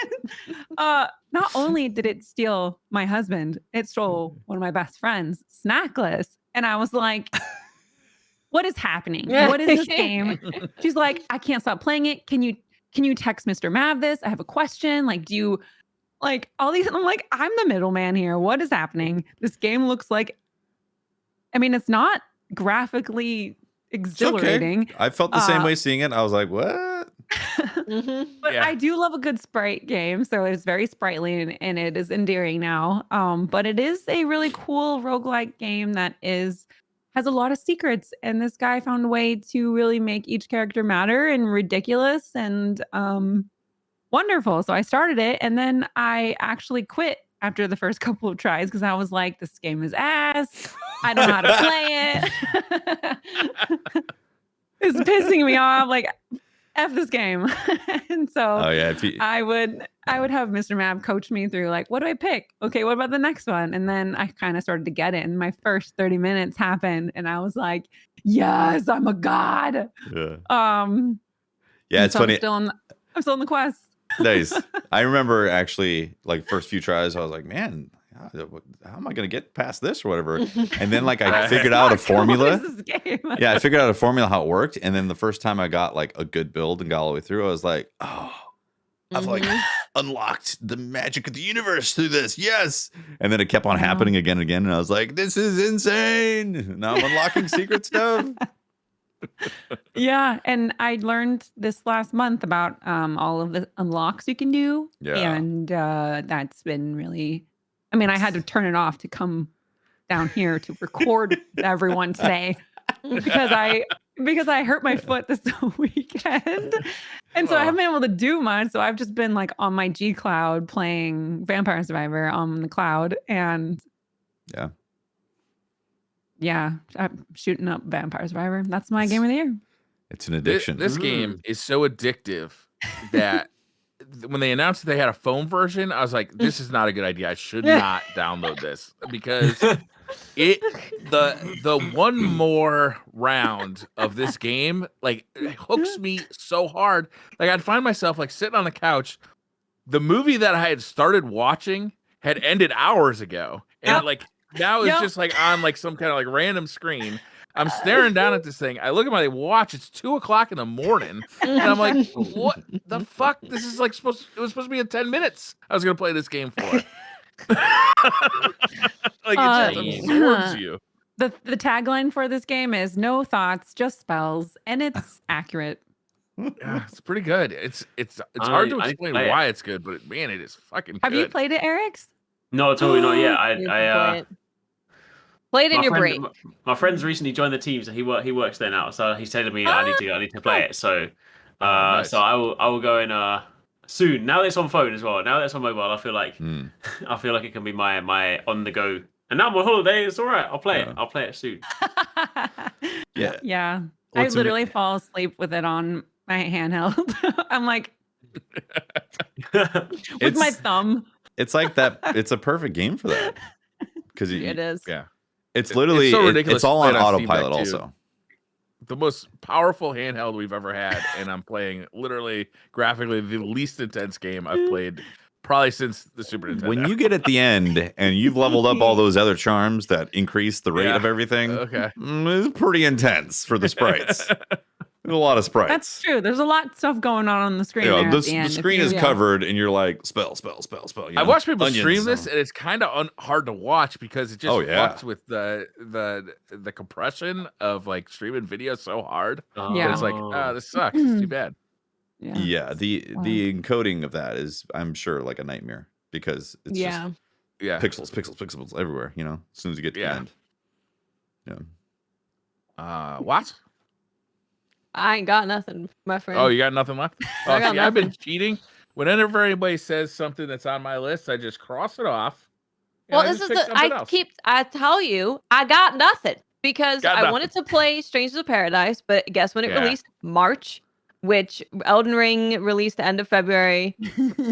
Not only did it steal my husband, it stole one of my best friends, Snackless. And I was like, what is happening? What is this game? She's like, I can't stop playing it. Can you text Mr. Mav this? I have a question. Like, do you like all these? And I'm like, I'm the middleman here. What is happening? This game looks like, I mean, it's not graphically exhilarating. Okay. I felt the same way seeing it. I was like, what? But I do love a good sprite game. So it's very sprightly and it is endearing now. But it is a really cool roguelike game that has a lot of secrets, and this guy found a way to really make each character matter and ridiculous and wonderful. So I started it, and then I actually quit after the first couple of tries because I was like, this game is ass. I don't know how to play it. It's pissing me off. Like, F this game. And so I would have Mr. Mab coach me through like, what do I pick? Okay, what about the next one? And then I kind of started to get it. And my first 30 minutes happened and I was like, yes, I'm a god. Yeah. Yeah, it's funny. I'm still in the quest. Nice. I remember actually like first few tries, I was like, man, how am I going to get past this or whatever? And then like I figured out a formula. Yeah, I figured out a formula how it worked. And then the first time I got like a good build and got all the way through, I was like, oh, I've like unlocked the magic of the universe through this. Yes. And then it kept on happening again and again. And I was like, this is insane. Now I'm unlocking secret stuff. Yeah, and I learned this last month about all of the unlocks you can do. Yeah. And that's been really, I mean, I had to turn it off to come down here to record everyone today because I hurt my foot this weekend. And so I haven't been able to do much. So I've just been like on my G Cloud playing Vampire Survivor on the cloud. And yeah, I'm shooting up Vampire Survivor. That's my game of the year. It's an addiction. This game is so addictive that when they announced that they had a phone version, I was like, this is not a good idea. I should not download this because the one more round of this game like it hooks me so hard. Like I'd find myself like sitting on the couch. The movie that I had started watching had ended hours ago. And like now it's just like on like some kind of like random screen. I'm staring down at this thing. I look at my watch. It's 2:00 in the morning, and I'm like, "What the fuck? This is like supposed. It was supposed to be in 10 minutes. I was gonna play this game for." Like it just absorbs you. The tagline for this game is "No thoughts, just spells," and it's accurate. Yeah, it's pretty good. It's hard to explain why it's good, but man, it is fucking good. Have you played it, Eric's? No, totally not yet. I Play it in your break. My friend's recently joined the team, so he works there now. So he's telling me I need to play it. So nice. so I will go in soon. Now that it's on phone as well. Now that it's on mobile, I feel like it can be my on the go. And now I'm on holiday. It's all right. I'll play it. I'll play it soon. Yeah. I literally fall asleep with it on my handheld. I'm like with my thumb. It's like that. It's a perfect game for that because it is. Yeah. It's literally so ridiculous. It's all on on autopilot also. The most powerful handheld we've ever had, and I'm playing literally graphically the least intense game I've played probably since the Super Nintendo. When you get at the end and you've leveled up all those other charms that increase the rate of everything, it's pretty intense for the sprites. There's a lot of sprites. That's true. There's a lot of stuff going on the screen. The screen is covered, and you're like, spell. You know, I watch people stream this, and it's kind of hard to watch because it just fucks with the compression of like streaming video so hard. It's like, this sucks. It's too bad. Yeah, the encoding of that is, I'm sure, like a nightmare because it's just pixels everywhere. You know, as soon as you get to the end. Yeah. What? I ain't got nothing, my friend. Oh, you got nothing left? Oh, see, I've been cheating. Whenever anybody says something that's on my list, I just cross it off. Well, this is I tell you, I got nothing because I wanted to play Strangers of Paradise, but guess when it released? March. which Elden Ring released the end of February.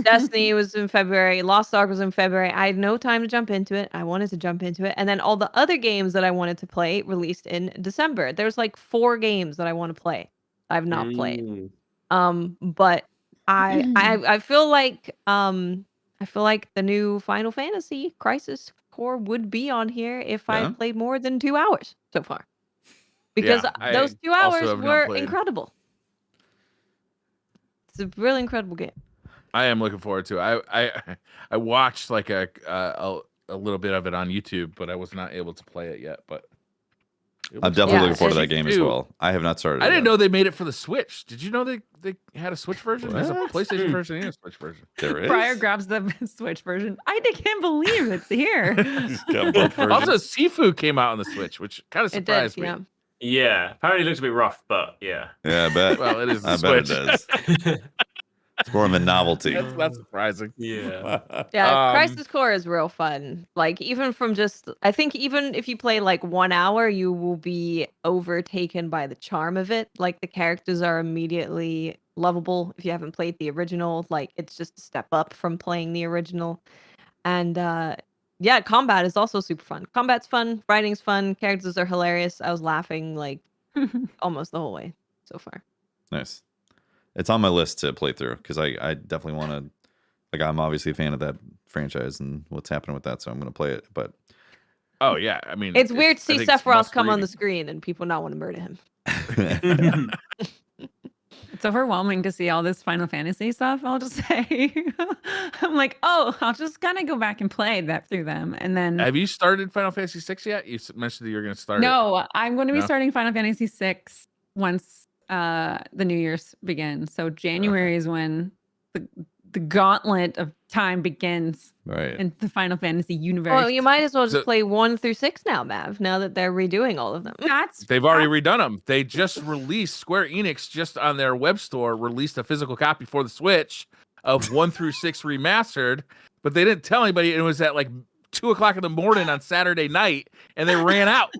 Destiny was in February. Lost Ark was in February. I had no time to jump into it. I wanted to jump into it. And then all the other games that I wanted to play released in December. There's like 4 games that I want to play. I've not played. But I feel like the new Final Fantasy Crisis Core would be on here if I Yeah. played more than 2 hours so far. Because Yeah, those 2 also hours have not were played. incredible. It's a really incredible game. I am looking forward to it. I watched like a little bit of it on YouTube, but I was not able to play it yet. But I'm definitely Yeah, looking forward to and- that game as well. I have not started. I it didn't yet. know they made it for the Switch. Did you know they had a Switch version? There's a What? PlayStation version and a Switch version. There is. Briar grabs the Switch version. I can't believe it's here. He's got both versions. Also, Sifu came out on the Switch, which kind of It did, surprised me. yeah. Yeah, apparently it looks a bit rough, but yeah. Yeah, I bet. Well, it is the I bet it Switch. does. It's more of a novelty. That's surprising. Yeah. Yeah, Crisis Core is real fun. Like I think even if you play like 1 hour, you will be overtaken by the charm of it. Like the characters are immediately lovable if you haven't played the original. Like it's just a step up from playing the original. And yeah, combat is also super fun. Combat's fun, writing's fun, characters are hilarious. I was laughing like almost the whole way so far. Nice. It's on my list to play through because I definitely want to. Like, I'm obviously a fan of that franchise and what's happening with that, so I'm going to play it. But Oh yeah, I mean, It's weird to I see think it's Sephiroth come on the must-reading. screen and people not want to murder him. It's overwhelming to see all this Final Fantasy stuff, I'll just say. I'm like, oh, I'll just kind of go back and play that through them. And then Have you started Final Fantasy 6 yet? You mentioned that you were going to start. no, I'm going to be No? starting Final Fantasy 6 once the New Year's begins. So January is when the gauntlet of time begins right. in the Final Fantasy universe. Well, you might as well just So- play 1 through 6 now, Mav, now that they're redoing all of them. That's They've already redone them. They just released Square Enix just on their web store released a physical copy for the Switch of 1 through 6 remastered, but they didn't tell anybody. It was at like 2:00 in the morning on Saturday night, and they ran out.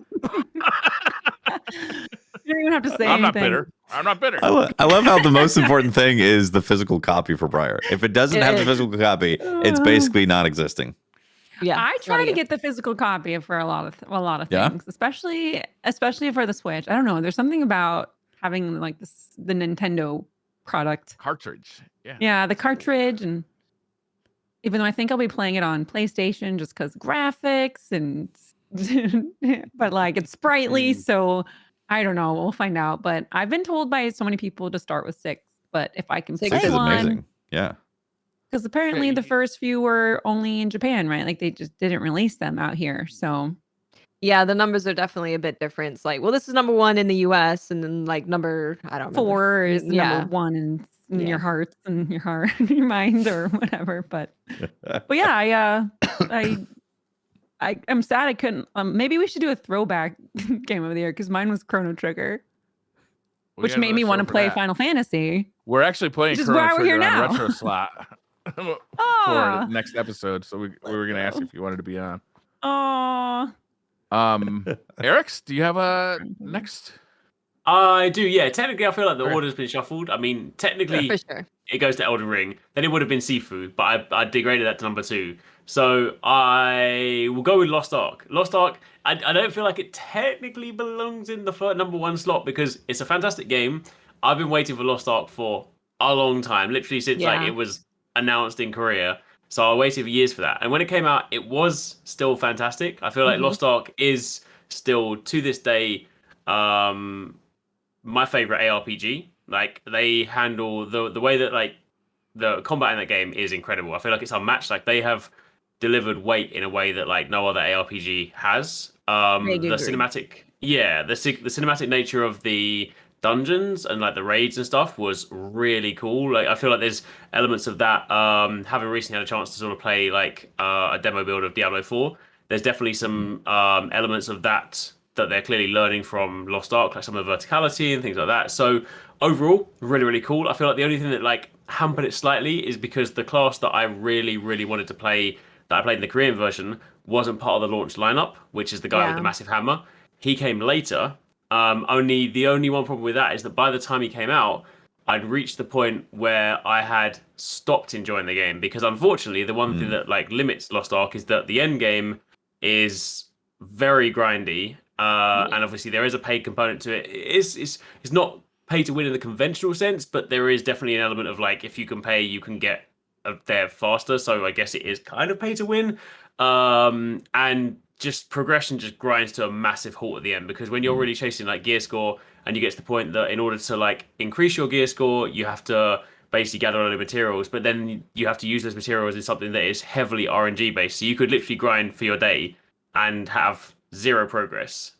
you don't even have to say I'm not anything. bitter. I'm not bitter. I love how the most important thing is the physical copy for Briar. If it doesn't It have the is. physical copy, it's basically non-existing. Yeah, I it's try not to a get the physical copy for a lot of Yeah? things, especially for the Switch. I don't know. There's something about having like the Nintendo product. Cartridge. Yeah. Yeah, the cartridge, and even though I think I'll be playing it on PlayStation just because graphics and but like it's sprightly, so I don't know. We'll find out. But I've been told by so many people to start with 6. But if I can 6 play This is one, amazing. Yeah. because apparently Yeah, the you- first few were only in Japan, right? Like they just didn't release them out here. So Yeah, the numbers are definitely a bit different. It's like, well, this is number 1 in the US, and then like number, I don't remember. 4 is Yeah. number 1 in Yeah. your hearts and your heart, your mind, or whatever. But yeah, I'm sad I couldn't. Maybe we should do a throwback game of the year because mine was Chrono Trigger, We which got made me another want to show for play that. Final Fantasy. We're actually playing Which is Chrono why we're here Trigger on now. retro slot for Ah. the next episode. So we were going to ask if you wanted to be on. Oh, Eric's, do you have a next? I do, yeah. Technically, I feel like the order's been shuffled. I mean, technically, For sure. it goes to Elden Ring. Then it would have been Sifu, but I degraded that to number 2. So I will go with Lost Ark. Lost Ark, I don't feel like it technically belongs in the number 1 slot because it's a fantastic game. I've been waiting for Lost Ark for a long time, literally since like Yeah. it was announced in Korea. So I waited for years for that. And when it came out, it was still fantastic. I feel like Lost Ark is still, to this day, my favorite ARPG. Like they handle the way that like the combat in that game is incredible. I feel like it's unmatched. Like they have delivered weight in a way that like no other ARPG has. I The agree. cinematic, yeah, the cinematic nature of the dungeons and like the raids and stuff was really cool. Like I feel like there's elements of that. Having recently had a chance to sort of play like a demo build of Diablo 4, there's definitely some elements of that they're clearly learning from Lost Ark, like some of the verticality and things like that. So overall, really, really cool. I feel like the only thing that like hampered it slightly is because the class that I really, really wanted to play, that I played in the Korean version, wasn't part of the launch lineup, which is the guy with the massive hammer. He came later. The only one problem with that is that by the time he came out, I'd reached the point where I had stopped enjoying the game because unfortunately the one thing that like limits Lost Ark is that the end game is very grindy. And obviously there is a paid component to it. It's not pay to win in the conventional sense, but there is definitely an element of like if you can pay, you can get there faster. So I guess it is kind of pay to win. And just progression just grinds to a massive halt at the end because when you're really chasing like gear score and you get to the point that in order to like increase your gear score, you have to basically gather a lot of materials, but then you have to use those materials in something that is heavily RNG based. So you could literally grind for your day and have zero progress.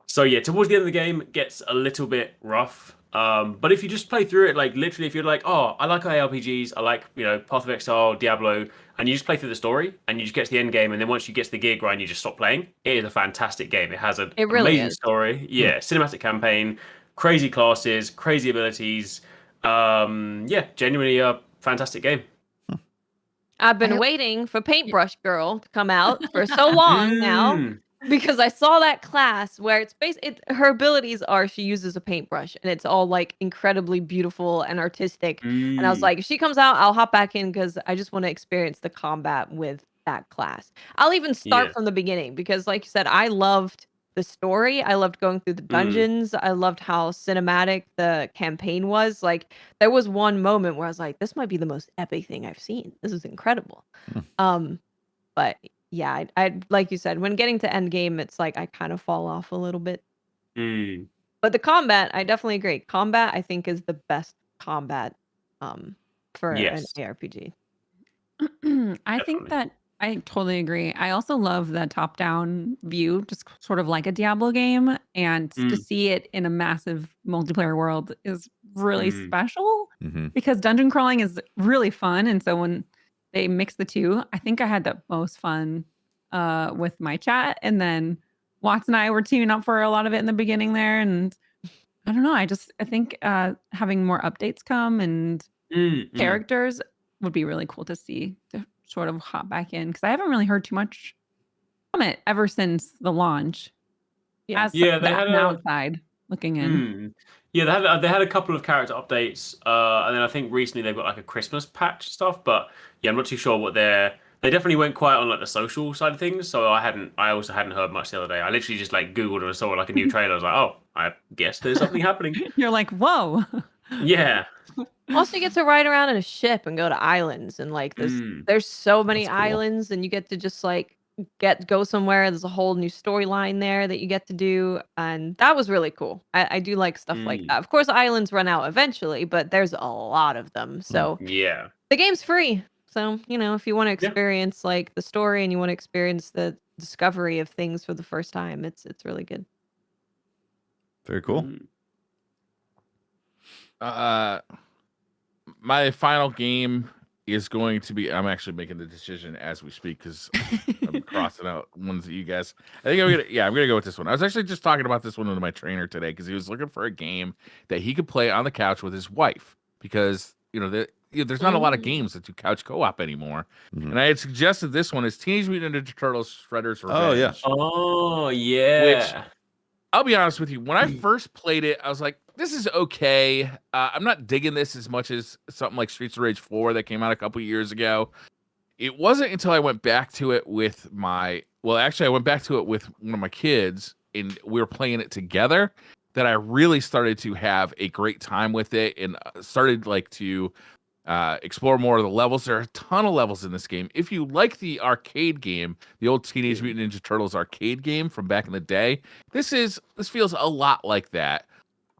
So yeah, towards the end of the game, it gets a little bit rough. But if you just play through it, like literally, if you're like, oh, I like ARPGs, I like Path of Exile, Diablo, and you just play through the story, and you just get to the end game, and then once you get to the gear grind, you just stop playing. It is a fantastic game. It has an amazing story, cinematic campaign, crazy classes, crazy abilities. Genuinely a fantastic game. I've been waiting for Paintbrush Girl to come out for so long now. Because I saw that class where it's her abilities are she uses a paintbrush and it's all like incredibly beautiful and artistic. And I was like, if she comes out, I'll hop back in because I just want to experience the combat with that class. I'll even start from the beginning because, like you said, I loved the story. I loved going through the dungeons. I loved how cinematic the campaign was. Like, there was one moment where I was like, this might be the most epic thing I've seen. This is incredible. But yeah, I like you said, when getting to end game, it's like I kind of fall off a little bit. But the combat, I definitely agree. Combat, I think, is the best combat for an ARPG. I think that I totally agree. I also love the top-down view, just sort of like a Diablo game, and to see it in a massive multiplayer world is really special because dungeon crawling is really fun, and so when they mix the two, I think I had the most fun with my chat, and then Watts and I were teaming up for a lot of it in the beginning there, and I don't know. I think having more updates come and characters would be really cool to see to sort of hop back in because I haven't really heard too much from it ever since the launch. They had an outside looking in. Yeah, they had a couple of character updates, and then I think recently they've got like a Christmas patch stuff. But yeah, I'm not too sure what they definitely went quiet on like the social side of things. So I also hadn't heard much the other day. I literally just like Googled and I saw like a new trailer. I was like, oh, I guess there's something happening. You're like, whoa. Yeah. Also, you get to ride around in a ship and go to islands, and like there's so many islands, and you get to just like go somewhere. There's a whole new storyline there that you get to do, and that was really cool. I do like stuff like that. Of course, islands run out eventually, but there's a lot of them. So yeah, the game's free. So if you want to experience like the story and you want to experience the discovery of things for the first time, it's really good. Very cool. My final game is going to be. I'm actually making the decision as we speak because I'm crossing out ones that you guys. I think I'm gonna go with this one. I was actually just talking about this one with my trainer today because he was looking for a game that he could play on the couch with his wife because there's not a lot of games that do couch co-op anymore. And I had suggested this one is Teenage Mutant Ninja Turtles: Shredder's Revenge. Oh yeah. Which I'll be honest with you, when I first played it, I was like, this is okay. I'm not digging this as much as something like Streets of Rage 4 that came out a couple years ago. It wasn't until I went back to it with I went back to it with one of my kids and we were playing it together that I really started to have a great time with it and started like to explore more of the levels. There are a ton of levels in this game. If you like the arcade game, the old Teenage Mutant Ninja Turtles arcade game from back in the day, this feels a lot like that.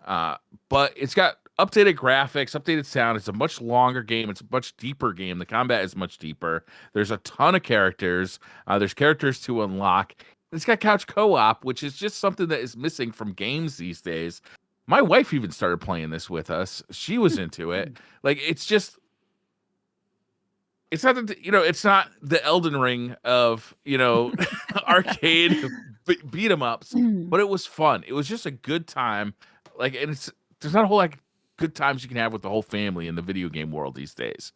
But it's got updated graphics, updated sound. It's a much longer game. It's a much deeper game. The combat is much deeper. There's a ton of characters. There's characters to unlock. It's got couch co-op, which is just something that is missing from games these days. My wife even started playing this with us. She was into it. Like, it's not it's not the Elden Ring of, arcade beat 'em ups, but it was fun. It was just a good time. Like, and there's not a whole lot of good times you can have with the whole family in the video game world these days.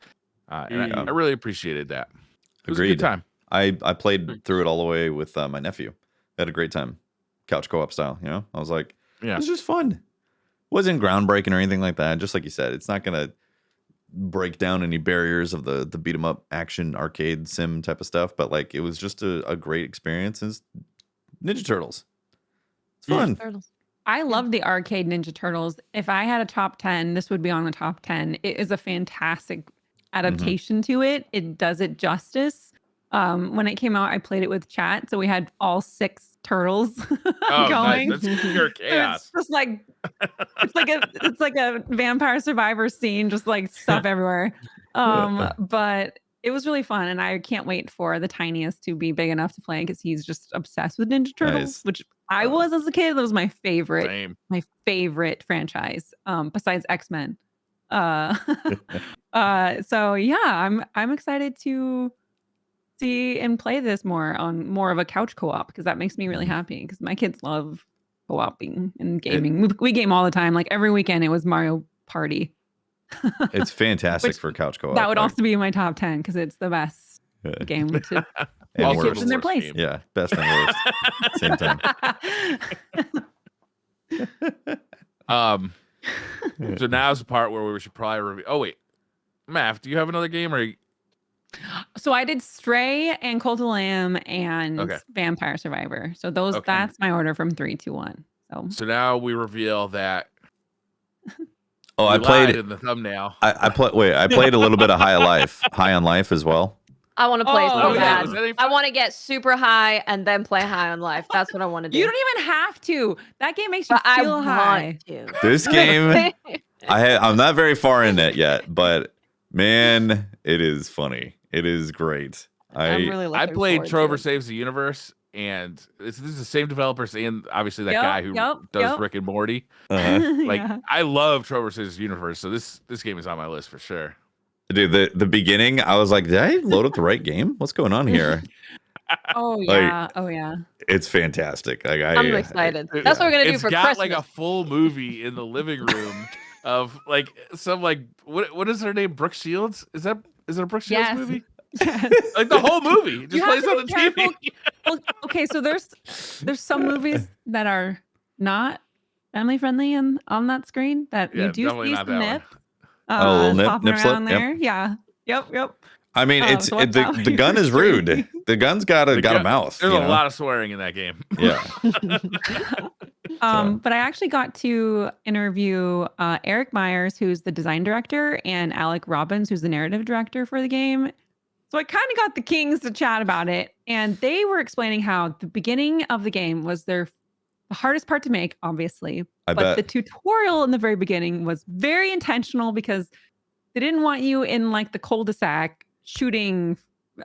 And I really apprecited that. It was a good time. I played through it all the way with my nephew. I had a great time. Couch co-op style, I was like, it's just fun. wasn't groundbreaking or anything like that. Just like you said, it's not gonna break down any barriers of the beat 'em up action arcade sim type of stuff. But like, it was just a great experience. It's Ninja Turtles. It's fun. Turtles. I love the arcade Ninja Turtles. If I had a top 10, this would be on the top 10. It is a fantastic adaptation to it. It does it justice. When it came out, I played it with chat, so we had all 6 turtles Oh, going. nice. That's pure chaos. It's just like it's like a Vampire Survivor scene, just like stuff everywhere. But it was really fun, and I can't wait for the tiniest to be big enough to play because he's just obsessed with Ninja Turtles, Nice. which I was as a kid. That was my favorite, Same. my favorite franchise, besides X-Men. So yeah, I'm excited to see and play this more on more of a couch co-op because that makes me really happy because my kids love co-oping and gaming. We game all the time. Like every weekend it was Mario Party. It's fantastic Which- for couch co-op. That would like, also be in my top 10 because it's the best yeah. game to And Also kids worst. in their worst place. game. Yeah, best and worst. Same time. So now's the part where we should probably review. Oh wait, Mav, do you have another game or? So I did Stray and Cult of Lamb and Okay. Vampire Survivor. So those Okay. that's my order from 3, 2, 1. So now we reveal that. Oh, we I lied played. in the thumbnail. I played a little bit of High on Life as well. I want to play Oh, so yeah. bad. Was that any I fun? want to get super high and then play High on Life. That's what I want to do. You don't even have to. That game makes you but I feel high. want to. This game, I'm not very far in it yet, but man, it is funny. It is great. I'm really I looking played forward to Trover it. Saves the Universe, and this is the same developers and obviously that Yep, guy who yep, does yep. Rick and Morty. Uh-huh. Like Yeah. I love Trover Saves the Universe, so this game is on my list for sure. Dude, the beginning, I was like, did I load up the right game? What's going on here? Oh Like, yeah. Oh yeah. It's fantastic. Like I'm excited. That's what we're gonna do It's for got Christmas. like a full movie in the living room of like some like what is her name? Brooke Shields? Is it a Brooke Shields Yes. movie? Yes. Like the whole movie just You have plays to on the be TV. careful. Well, okay, so there's some movies that are not family friendly and on that screen that Yeah, you do definitely see not some that one. nip. Oh, a little nip popping slip, around yep. there. Yeah. Yep. I mean, it's so watch out the when gun you're is rude. streaming. The gun's got a mouth. There's you a know? lot of swearing in that game. Yeah. But I actually got to interview Eric Myers, who's the design director, and Alec Robbins, who's the narrative director for the game. So I kind of got the Kings to chat about it, and they were explaining how the beginning of the game was the hardest part to make, obviously. I But the bet. tutorial in the very beginning was very intentional because they didn't want you in like the cul-de-sac shooting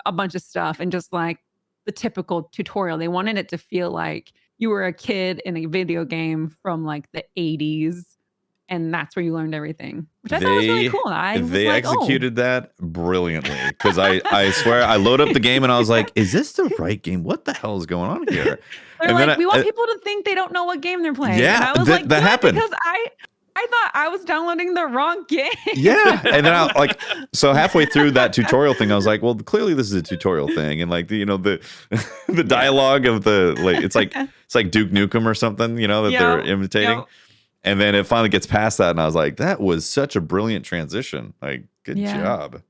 a bunch of stuff and just like the typical tutorial. They wanted it to feel like you were a kid in a video game from like the 80s. And that's where you learned everything, which I thought was really cool. I was They like, executed that brilliantly because I swear I load up the game and I was like, is this the right game? What the hell is going on here? They're And then like, we want I- people to think they don't know what game they're playing. Yeah, and I was that like, that "Good," happened. because I thought I was downloading the wrong game. Yeah, and then I like so halfway through that tutorial thing, I was like, well, clearly this is a tutorial thing, and like the the dialogue of the like it's like Duke Nukem or something, that they're imitating. Yep. And then it finally gets past that, and I was like, that was such a brilliant transition. Like, good Yeah. job.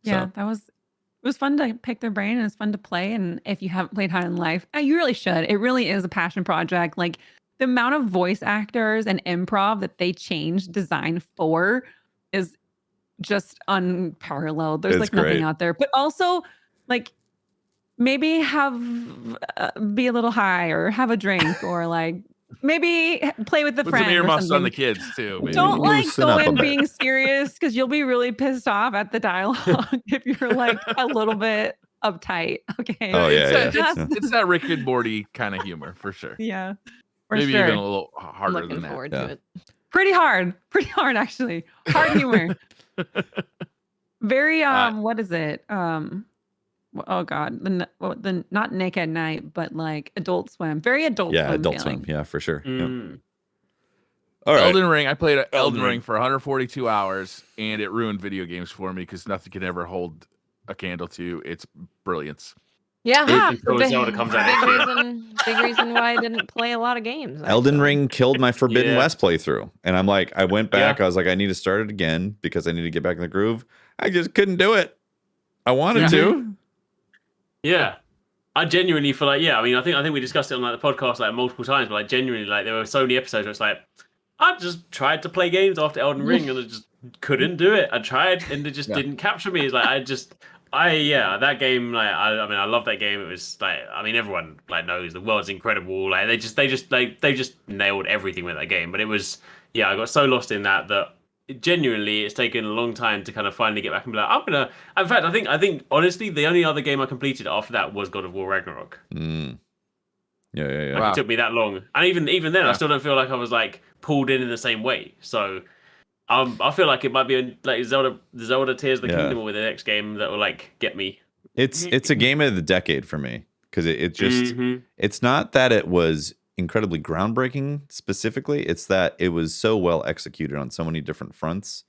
Yeah, So, it was fun to pick their brain and it's fun to play. And if you haven't played High on Life, you really should. It really is a passion project. Like the amount of voice actors and improv that they changed design for is just unparalleled. There's It's like nothing great. out there. But also, like maybe be a little high or have a drink or like maybe play with the Put friend some or earmuffs on something. the kids too. Maybe. Don't like Loosen go up a in bit. being serious because you'll be really pissed off at the dialogue if you're like a little bit uptight. Okay. Oh, yeah, it's, yeah. it's that Rick and Morty kind of humor for sure. Yeah. For Maybe sure. even a little I'm harder looking than that. forward Yeah. to it. Pretty hard actually. Hard humor. Very what is it? Oh god, the not Nick at Night, but like Adult Swim. Very Adult yeah, Swim. Adult feeling. Swim. Yeah, for sure. Yep. Mm. All right. Elden Ring. I played Elden Elden Ring Ring. for 142 hours, and it ruined video games for me because nothing can ever hold a candle to its brilliance. Yeah, Until Zelda comes out next year. big reason why I didn't play a lot of games. Elden actually. Ring killed my Forbidden Yeah. West playthrough. And I'm like, I went back. Yeah. I was like, I need to start it again because I need to get back in the groove. I just couldn't do it. I wanted to. Yeah. I genuinely feel like, I mean, I think we discussed it on like the podcast like multiple times, but like genuinely, like there were so many episodes where it's like, I just tried to play games after Elden Ring and I just couldn't do it. I tried and it just didn't capture me. It's like that game, like I mean, I love that game. It was like, I mean, everyone like knows the world's incredible. Like they just nailed everything with that game. But it was, I got so lost in that genuinely it's taken a long time to kind of finally get back and be like, in fact, I think honestly the only other game I completed after that was God of War Ragnarok. Yeah. Like, it took me that long, and even then I still don't feel like I was like pulled in the same way. So I feel like it might be like Zelda Tears of the Kingdom with the next game that will like get me. It's a game of the decade for me because it just it's not that it was incredibly groundbreaking specifically, it's that it was so well executed on so many different fronts,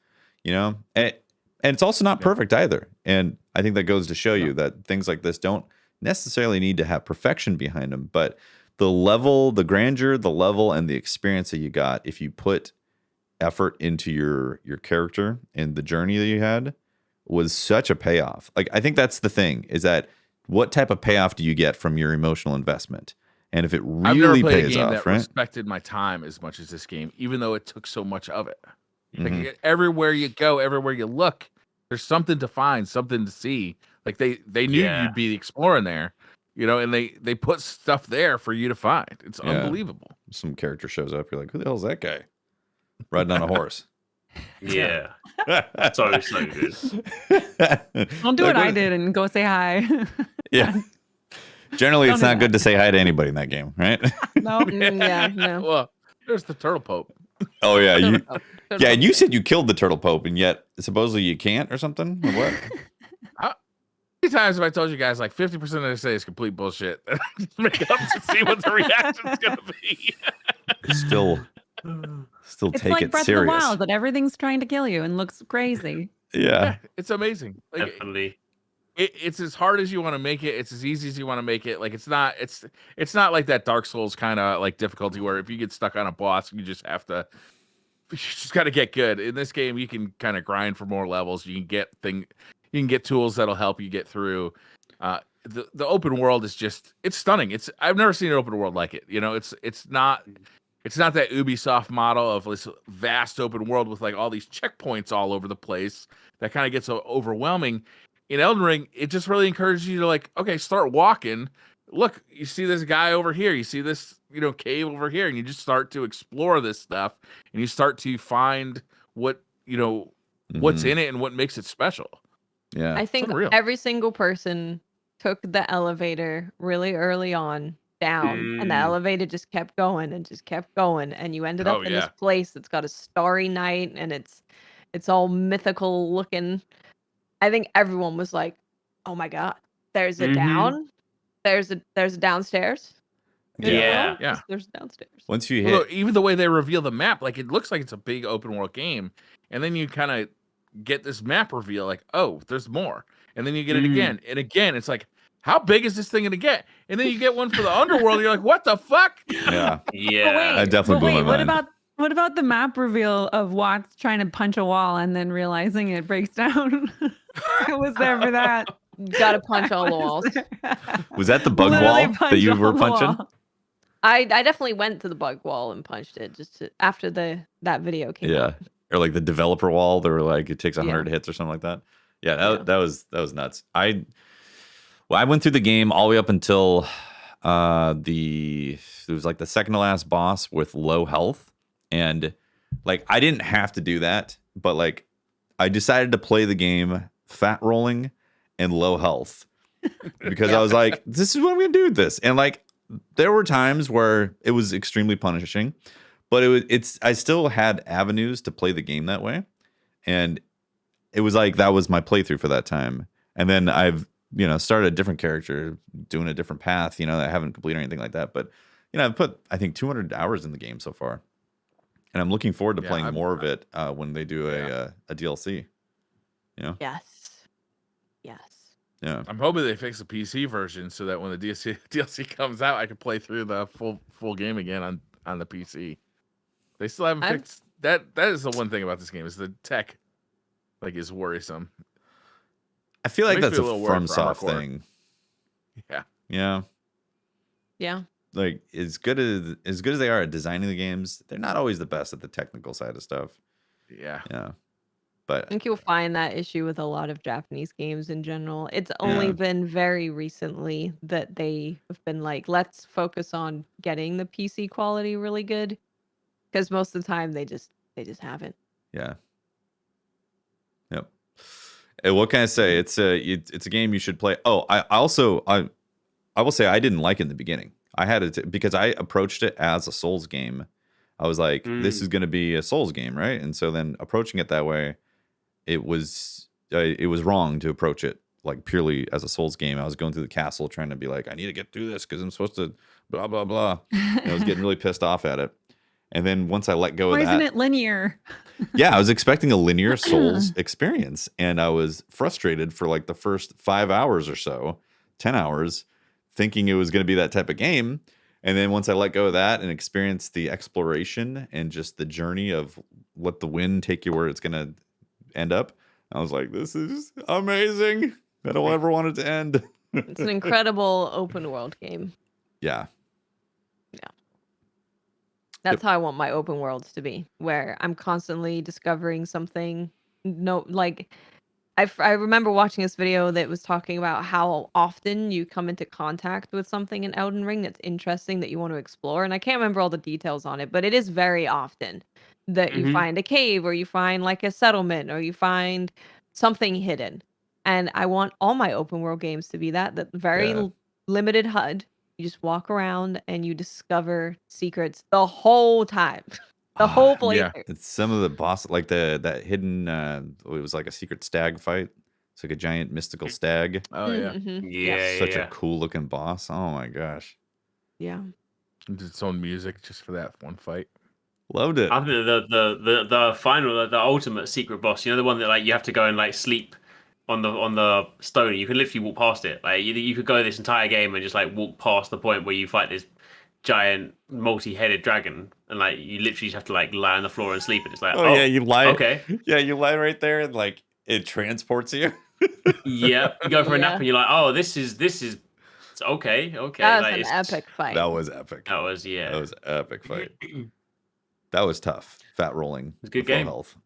and it's also not perfect either. And I think that goes to show you that things like this don't necessarily need to have perfection behind them, but the level, the grandeur, the level, and the experience that you got if you put effort into your character and the journey that you had was such a payoff. Like, I think that's the thing, is that what type of payoff do you get from your emotional investment? And if it really I've never played pays a game off, that right? respected my time as much as this game, even though it took so much of it. Mhm. Like, everywhere you go, everywhere you look, there's something to find, something to see. Like they knew you'd be exploring there, and they put stuff there for you to find. It's unbelievable. Some character shows up, you're like, who the hell's that guy? Riding on a horse. Yeah. So good. Don't do what I did and go say hi. Yeah. Generally, it's Don't do not that. good to say hi to anybody in that game, right? No. No. Well, there's the Turtle Pope. Oh yeah, you Turtle yeah, Pope. you said you killed the Turtle Pope, and yet supposedly you can't or something, or what? How many times have I told you guys like 50% of this say is complete bullshit? Just make up to see what the reaction's gonna be. Still It's take like it Breath serious. of the Wild, that everything's trying to kill you and looks crazy. Yeah. It's amazing. Like, Definitely. it's as hard as you want to make it. It's as easy as you want to make it. Like, it's not like that Dark Souls kind of like difficulty where if you get stuck on a boss, you just got to get good. In this game, you can kind of grind for more levels. You can get tools that'll help you get through. The open world is just, it's stunning. I've never seen an open world like it. It's not that Ubisoft model of this vast open world with like all these checkpoints all over the place that kind of gets overwhelming. In Elden Ring, it just really encourages you to like, okay, start walking. Look, you see this guy over here. You see this, cave over here, and you just start to explore this stuff, and you start to find what, what's in it and what makes it special. Yeah. I think unreal. every single person took the elevator really early on down, and the elevator just kept going and just kept going, and you ended up in this place that's got a starry night, and it's all mythical looking. I think everyone was like, "Oh my god, there's a down, there's a downstairs." Yeah. Yeah. There's downstairs. Once you Well, hit, even the way they reveal the map, like it looks like it's a big open world game, and then you kind of get this map reveal, like, oh, there's more, and then you get it again and again. It's like, how big is this thing gonna get? And then you get one for the underworld, and you're like, what the fuck? yeah, Yeah. that definitely blew my mind. What about the map reveal of Watts trying to punch a wall and then realizing it breaks down? I was there for that. Gotta punch all the walls. Was that the bug Literally wall that punch you all were the punching? wall. I definitely went to the bug wall and punched it after that video came out. Or like the developer wall, they were like, it takes 100 hits or something like that. Yeah, that was nuts. I went through the game all the way up until it was like the second to last boss with low health, and like I didn't have to do that, but like I decided to play the game fat rolling and low health because I was like, this is what I'm gonna do with this. And like there were times where it was extremely punishing, but I still had avenues to play the game that way, and it was like that was my playthrough for that time. And then I've started a different character, doing a different path. I haven't completed anything like that, but I've put I think 200 hours in the game so far, and I'm looking forward to playing more of it when they do a DLC. Yes. Yeah. I'm hoping they fix the PC version so that when the DLC comes out, I can play through the full game again on the PC. They still haven't fixed that. That is the one thing about this game is the tech, like, is worrisome. I feel like Makes me that's a a little worried for Armored FromSoft Core. thing. Yeah. Yeah. Yeah. Like as good as they are at designing the games, they're not always the best at the technical side of stuff. Yeah. Yeah. I But think you'll find that issue with a lot of Japanese games in general. It's only Yeah. been very recently that they have been like, let's focus on getting the PC quality really good. Because most of the time they just haven't. yeah. Yep. And what can I say? It's a game you should play. Oh, I will say I didn't like it in the beginning. I had it because I approached it as a Souls game. I was like, this is going to be a Souls game, right? And so then approaching it that way, it was wrong to approach it like purely as a Souls game. I was going through the castle trying to be like, I need to get through this because I'm supposed to blah blah blah. And I was getting really pissed off at it. And then once I let go Why of that, isn't it linear? yeah, I was expecting a linear Souls experience, and I was frustrated for like the first 5 hours or so, 10 hours, thinking it was going to be that type of game. And then once I let go of that and experienced the exploration and just the journey of let the wind take you where it's going to end up, I was like, this is amazing. I don't ever want it to end. It's an incredible open world game. Yeah. That's how I want my open worlds to be, where I'm constantly discovering something. No, like I remember watching this video that was talking about how often you come into contact with something in Elden Ring that's interesting that you want to explore. And I can't remember all the details on it, but it is very often that you find a cave or you find like a settlement or you find something hidden. And I want all my open world games to be that very Yeah. limited HUD. You just walk around and you discover secrets the whole time. The whole Yeah. playthrough. It's some of the boss, like that hidden. It was like a secret stag fight. It's like a giant mystical stag. Oh yeah. Mhm. Such a cool looking boss. Oh my gosh, Yeah. It's its own music just for that one fight. loved it. I think the final, the ultimate secret boss, you know, the one that like you have to go and like sleep on the stone. You can literally walk past it. Like you could go this entire game and just like walk past the point where you fight this giant multi-headed dragon, and like you literally just have to like lie on the floor and sleep. And it's like, Oh yeah, you lie. okay, Yeah, you lie right there, and like it transports you. yeah. You go for a nap Yeah. and you're like, oh, this is it's okay. That was Like, an it's epic fight. That was epic. That was That was an epic fight. That was tough. Fat rolling. It's a good with full game. Health.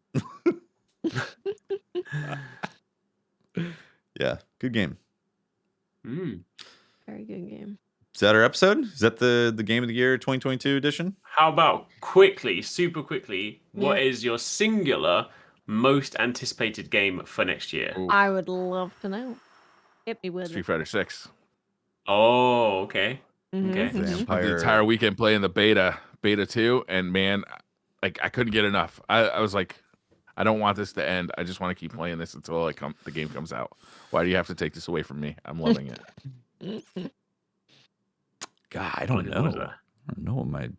Yeah, good game. Very good game. Is that our episode? Is that the game of the year 2022 edition? How about super quickly, what is your singular most anticipated game for next year? Ooh. I would love to know. Hit me with Street it. Fighter 6. Oh, okay. Mhm, Okay. mhm. Spent the entire weekend playing the beta 2, and man, like I couldn't get enough. I was like, I don't want this to end. I just want to keep playing this until the game comes out. Why do you have to take this away from me? I'm loving it. God, I don't know. was that? I don't know what my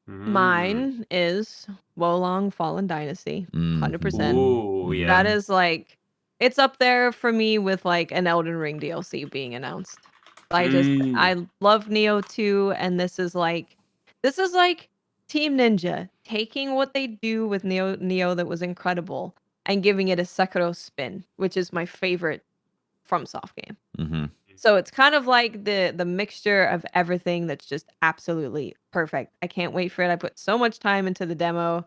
Mine is Wolong Fallen Dynasty. 100%. Ooh, yeah. That is like, it's up there for me with like an Elden Ring DLC being announced. I love Neo 2, and this is like Team Ninja taking what they do with Neo that was incredible and giving it a Sekiro spin, which is my favorite FromSoft game. Mm-hmm. So it's kind of like the mixture of everything that's just absolutely perfect. I can't wait for it. I put so much time into the demo.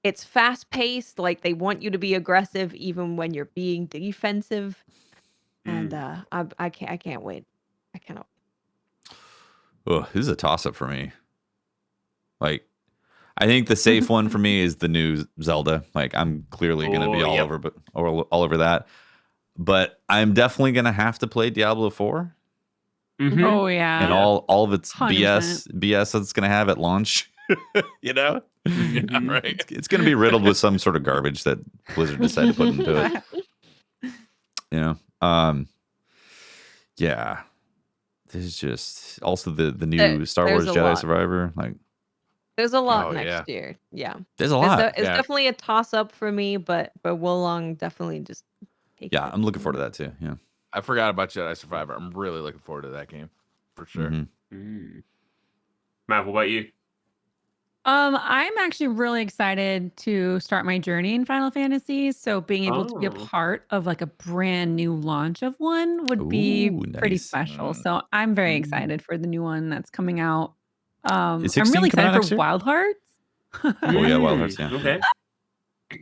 It's fast paced, like they want you to be aggressive even when you're being defensive. And I can't wait. I cannot. Oh, this is a toss up for me. Like, I think the safe one for me is the new Zelda. Like, I'm clearly going to be all over that. But I'm definitely going to have to play Diablo 4 Oh yeah. and all of its 100%. BS that's going to have at launch. You know, Yeah, right. it's going to be riddled with some sort of garbage that Blizzard decided to put into it. You know, yeah. This is just also the new Star Wars there's a Jedi lot. Survivor. Like, There's a lot Oh, next yeah. year. Yeah. There's a lot. It's Yeah. definitely a toss up for me, but Wolong definitely just takes Yeah, it. I'm looking forward to that too. Yeah. I forgot about Jedi Survivor. I'm really looking forward to that game for sure. Mav, what about you? I'm actually really excited to start my journey in Final Fantasy. So being able to be a Oh. part of like a brand new launch of one would be Ooh, pretty nice. special. So I'm very excited for the new one that's coming out. Is I'm 16 really coming out excited next for year? Wild Hearts. Oh yeah, Wild Hearts. Yeah. Okay.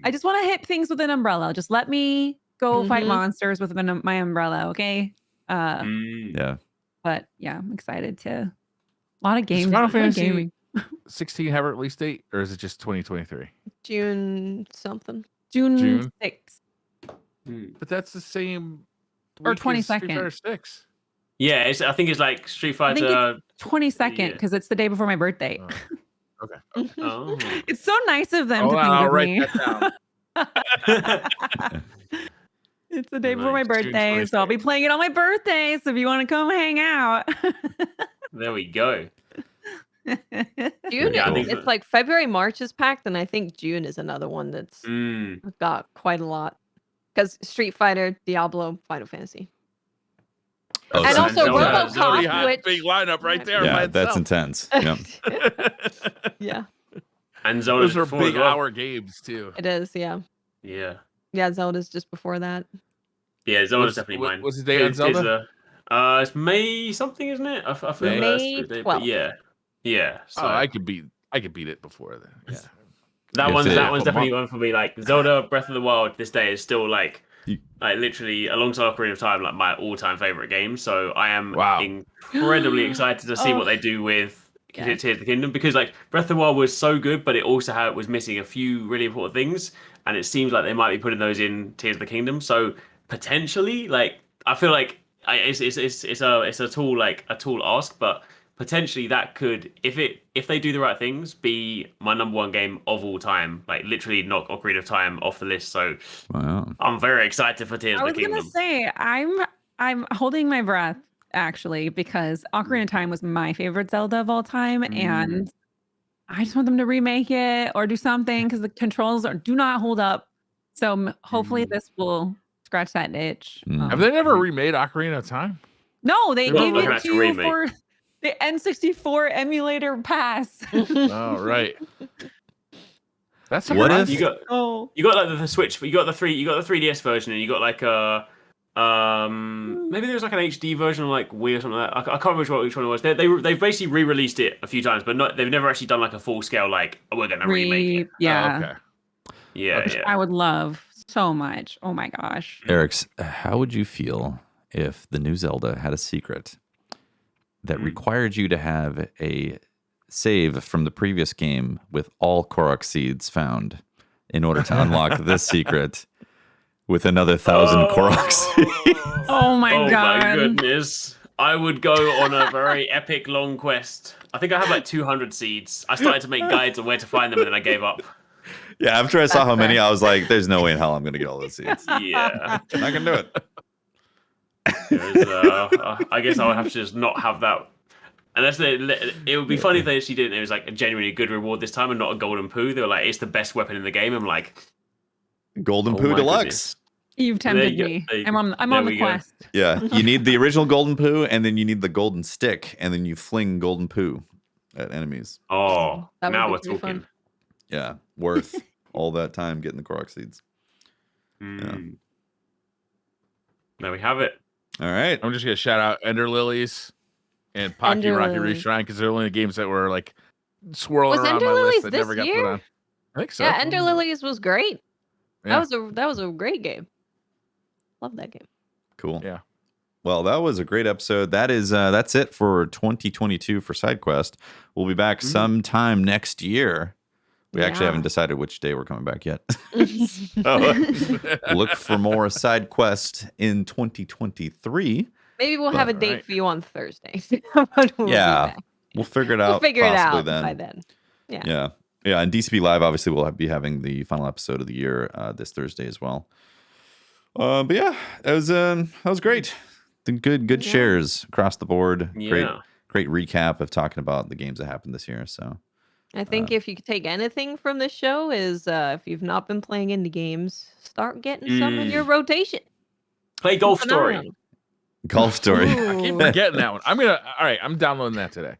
I just want to hit things with an umbrella. Just let me go fight monsters with my umbrella, okay? Yeah. But yeah, I'm excited to. A lot of Does games. Final I like Fantasy gaming. 16 have a release date, or is it just 2023? June something. June 6th But that's the same or week as Street 22nd. Fighter 6. Yeah, I think it's like Street I think Fighter. it's 22nd because it's the day before my birthday. Okay. Oh. It's so nice of them Hold to on, think I'll of write me. that down. It's the day before my Nice. June birthday, so I'll be 22nd. playing it on my birthday. So if you want to come hang out. There we go. June, Yeah, I think it's like February, March is packed, and I think June is another one that's got quite a lot. Because Street Fighter, Diablo, Final Fantasy. Oh, And so- also Zelda. RoboCop, Zelda had which big lineup right there by Yeah, that's itself. intense. Yeah. yeah, And Zelda's Those are before as big well. hour games too. it is. Yeah, Yeah. yeah. Zelda's just before that. Yeah, Zelda's definitely mine. What's the date on Zelda? It's May something, isn't it? I forgot May? the May date, 12th. but yeah. So Oh, I could beat it before then. Yeah. that If one's it- definitely one for me. Like Zelda Breath of the Wild this day is still like literally alongside Ocarina of Time, like my all-time favorite game. So I am incredibly excited to see what they do with Tears of the Kingdom, because like Breath of the Wild was so good, but it also was missing a few really important things, and it seems like they might be putting those in Tears of the Kingdom. So potentially, like I feel like it's a tall ask, but potentially that could, if they do the right things, be my number one game of all time. Like literally knock Ocarina of Time off the list. So Wow. I'm very excited for Tears I of the was gonna Kingdom. say I'm holding my breath actually because Ocarina of Time was my favorite Zelda of all time, and I just want them to remake it or do something because the controls do not hold up. So hopefully this will scratch that itch. Have they never remade Ocarina of Time? No, they Well, gave like an it actual to you remake. for the N64 emulator pass. Oh, right. That's What if- You got like the Switch, you got the 3DS version, and you got like a maybe there was like an HD version of like Wii or something like that. I can't remember which one it was. They've basically re-released it a few times, but they've never actually done like a full scale like we're gonna remake it. Yeah. Oh, okay. Yeah, Okay. yeah. I would love so much. Oh my gosh. Eric's, how would you feel if the new Zelda had a secret that required you to have a save from the previous game with all Korok seeds found in order to unlock this secret with another 1,000 Korok seeds? Oh my god. My goodness. I would go on a very epic long quest. I think I have like 200 seeds. I started to make guides on where to find them, and then I gave up. Yeah, after I saw how many, I was like, there's no way in hell I'm going to get all those seeds. Yeah. I'm not going to do it. I guess I would have to just not have that. Unless it would be funny if they actually did it. It was like a genuinely good reward this time and not a golden poo. They were like, it's the best weapon in the game. I'm like, Golden oh Poo my Deluxe. goodness. You've There tempted you go. me. There you I'm go. on There the we go. quest. Yeah, you need the original Golden Poo, and then you need the Golden Stick, and then you fling Golden Poo at enemies. Oh, That would now be we're pretty talking. fun. Yeah, worth all that time getting the Korok seeds. There we have it. All right. I'm just gonna shout out Ender Lilies and Pocky Ender Rocky Lilies. Reshrine because they're only the games that were like swirling Was around Ender my Lilies list that this never got put year? on. I think so. Yeah, Ender Lilies was great. Yeah. That was a great game. Love that game. Cool. Yeah. Well, that was a great episode. That's it for 2022 for SideQuest. We'll be back sometime next year. We actually haven't decided which day we're coming back yet. So, look for more SideQuest in 2023. Maybe we'll have a date Right. for you on Thursday. But we'll be Yeah, back. we'll figure it out. We'll figure it possibly out then. by then. Yeah. Yeah. And DCP Live, obviously, we'll be having the final episode of the year this Thursday as well. But yeah, that was great. The good shares across the board. Yeah. Great recap of talking about the games that happened this year. So I think if you could take anything from this show is if you've not been playing indie games, start getting some in your rotation. Play Golf Keep an eye Story. on 'em. Golf Story. I keep Ooh. forgetting that one. All right, I'm downloading that today.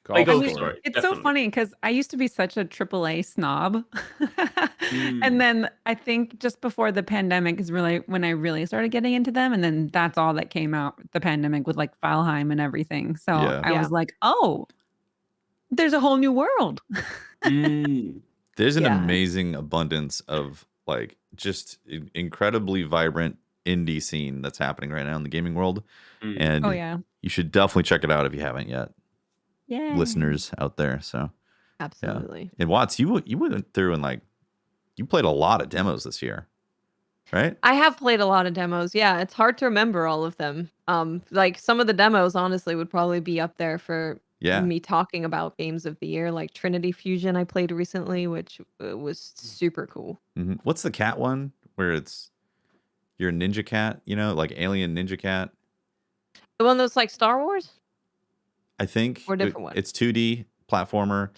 Play Golf Golf Story. Story. It's definitely. so funny because I used to be such a AAA snob. Mm. And then I think just before the pandemic is really when I really started getting into them. And then that's all that came out, the pandemic with like Valheim and everything. So Yeah. I Yeah. was like, oh, there's a whole new world. Mm. There's an Yeah. amazing abundance of like just incredibly vibrant indie scene that's happening right now in the gaming world. Mm. And Oh, yeah. you should definitely check it out if you haven't yet, Yeah. listeners out there. So Absolutely. and Watts, you went through and like you played a lot of demos this year, right? I have played a lot of demos. Yeah, it's hard to remember all of them. Like some of the demos, honestly, would probably be up there for Yeah. me talking about games of the year, like Trinity Fusion I played recently, which was super cool. What's the cat one where you're a ninja cat, you know, like alien ninja cat? The one that's like Star Wars? I think Or a different one? it's 2D platformer.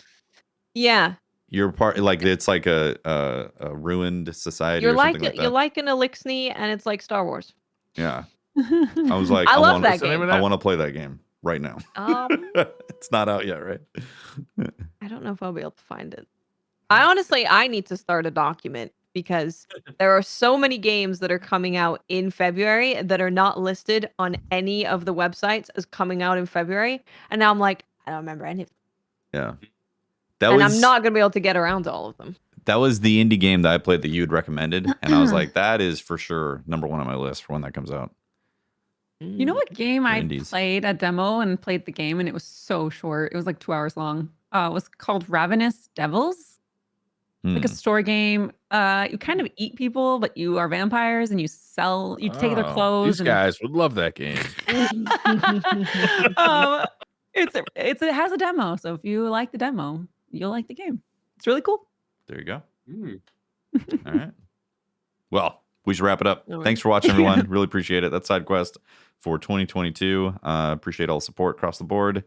Yeah. You're part like it's like a ruined society You're or like something like you're that. like an Elixni and it's like Star Wars. Yeah. I was like, I love want, that What's the name game. of I that? want to play that game right now. It's not out yet, right? I don't know if I'll be able to find it. I need to start a document because there are so many games that are coming out in February that are not listed on any of the websites as coming out in February. And now I'm like, I don't remember any of them. Yeah. I'm not going to be able to get around to all of them. That was the indie game that I played that you had recommended. And I was like, that is for sure number one on my list for when that comes out. You know what game I indies. played a demo and played the game and it was so short. It was like 2 hours long. It was called Ravenous Devils. Like a story game. You kind of eat people, but you are vampires and you take their clothes. These guys would love that game. It has a demo. So if you like the demo, you'll like the game. It's really cool. There you go. Mm. All right. Well, we should wrap it up. All right. Thanks for watching, everyone. Really appreciate it. That's SideQuest for 2022. Appreciate all the support across the board.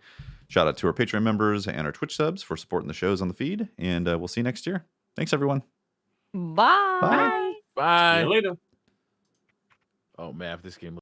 Shout out to our Patreon members and our Twitch subs for supporting the shows on the feed. And we'll see you next year. Thanks, everyone. Bye. Bye. See Bye. you later. Oh man, if this game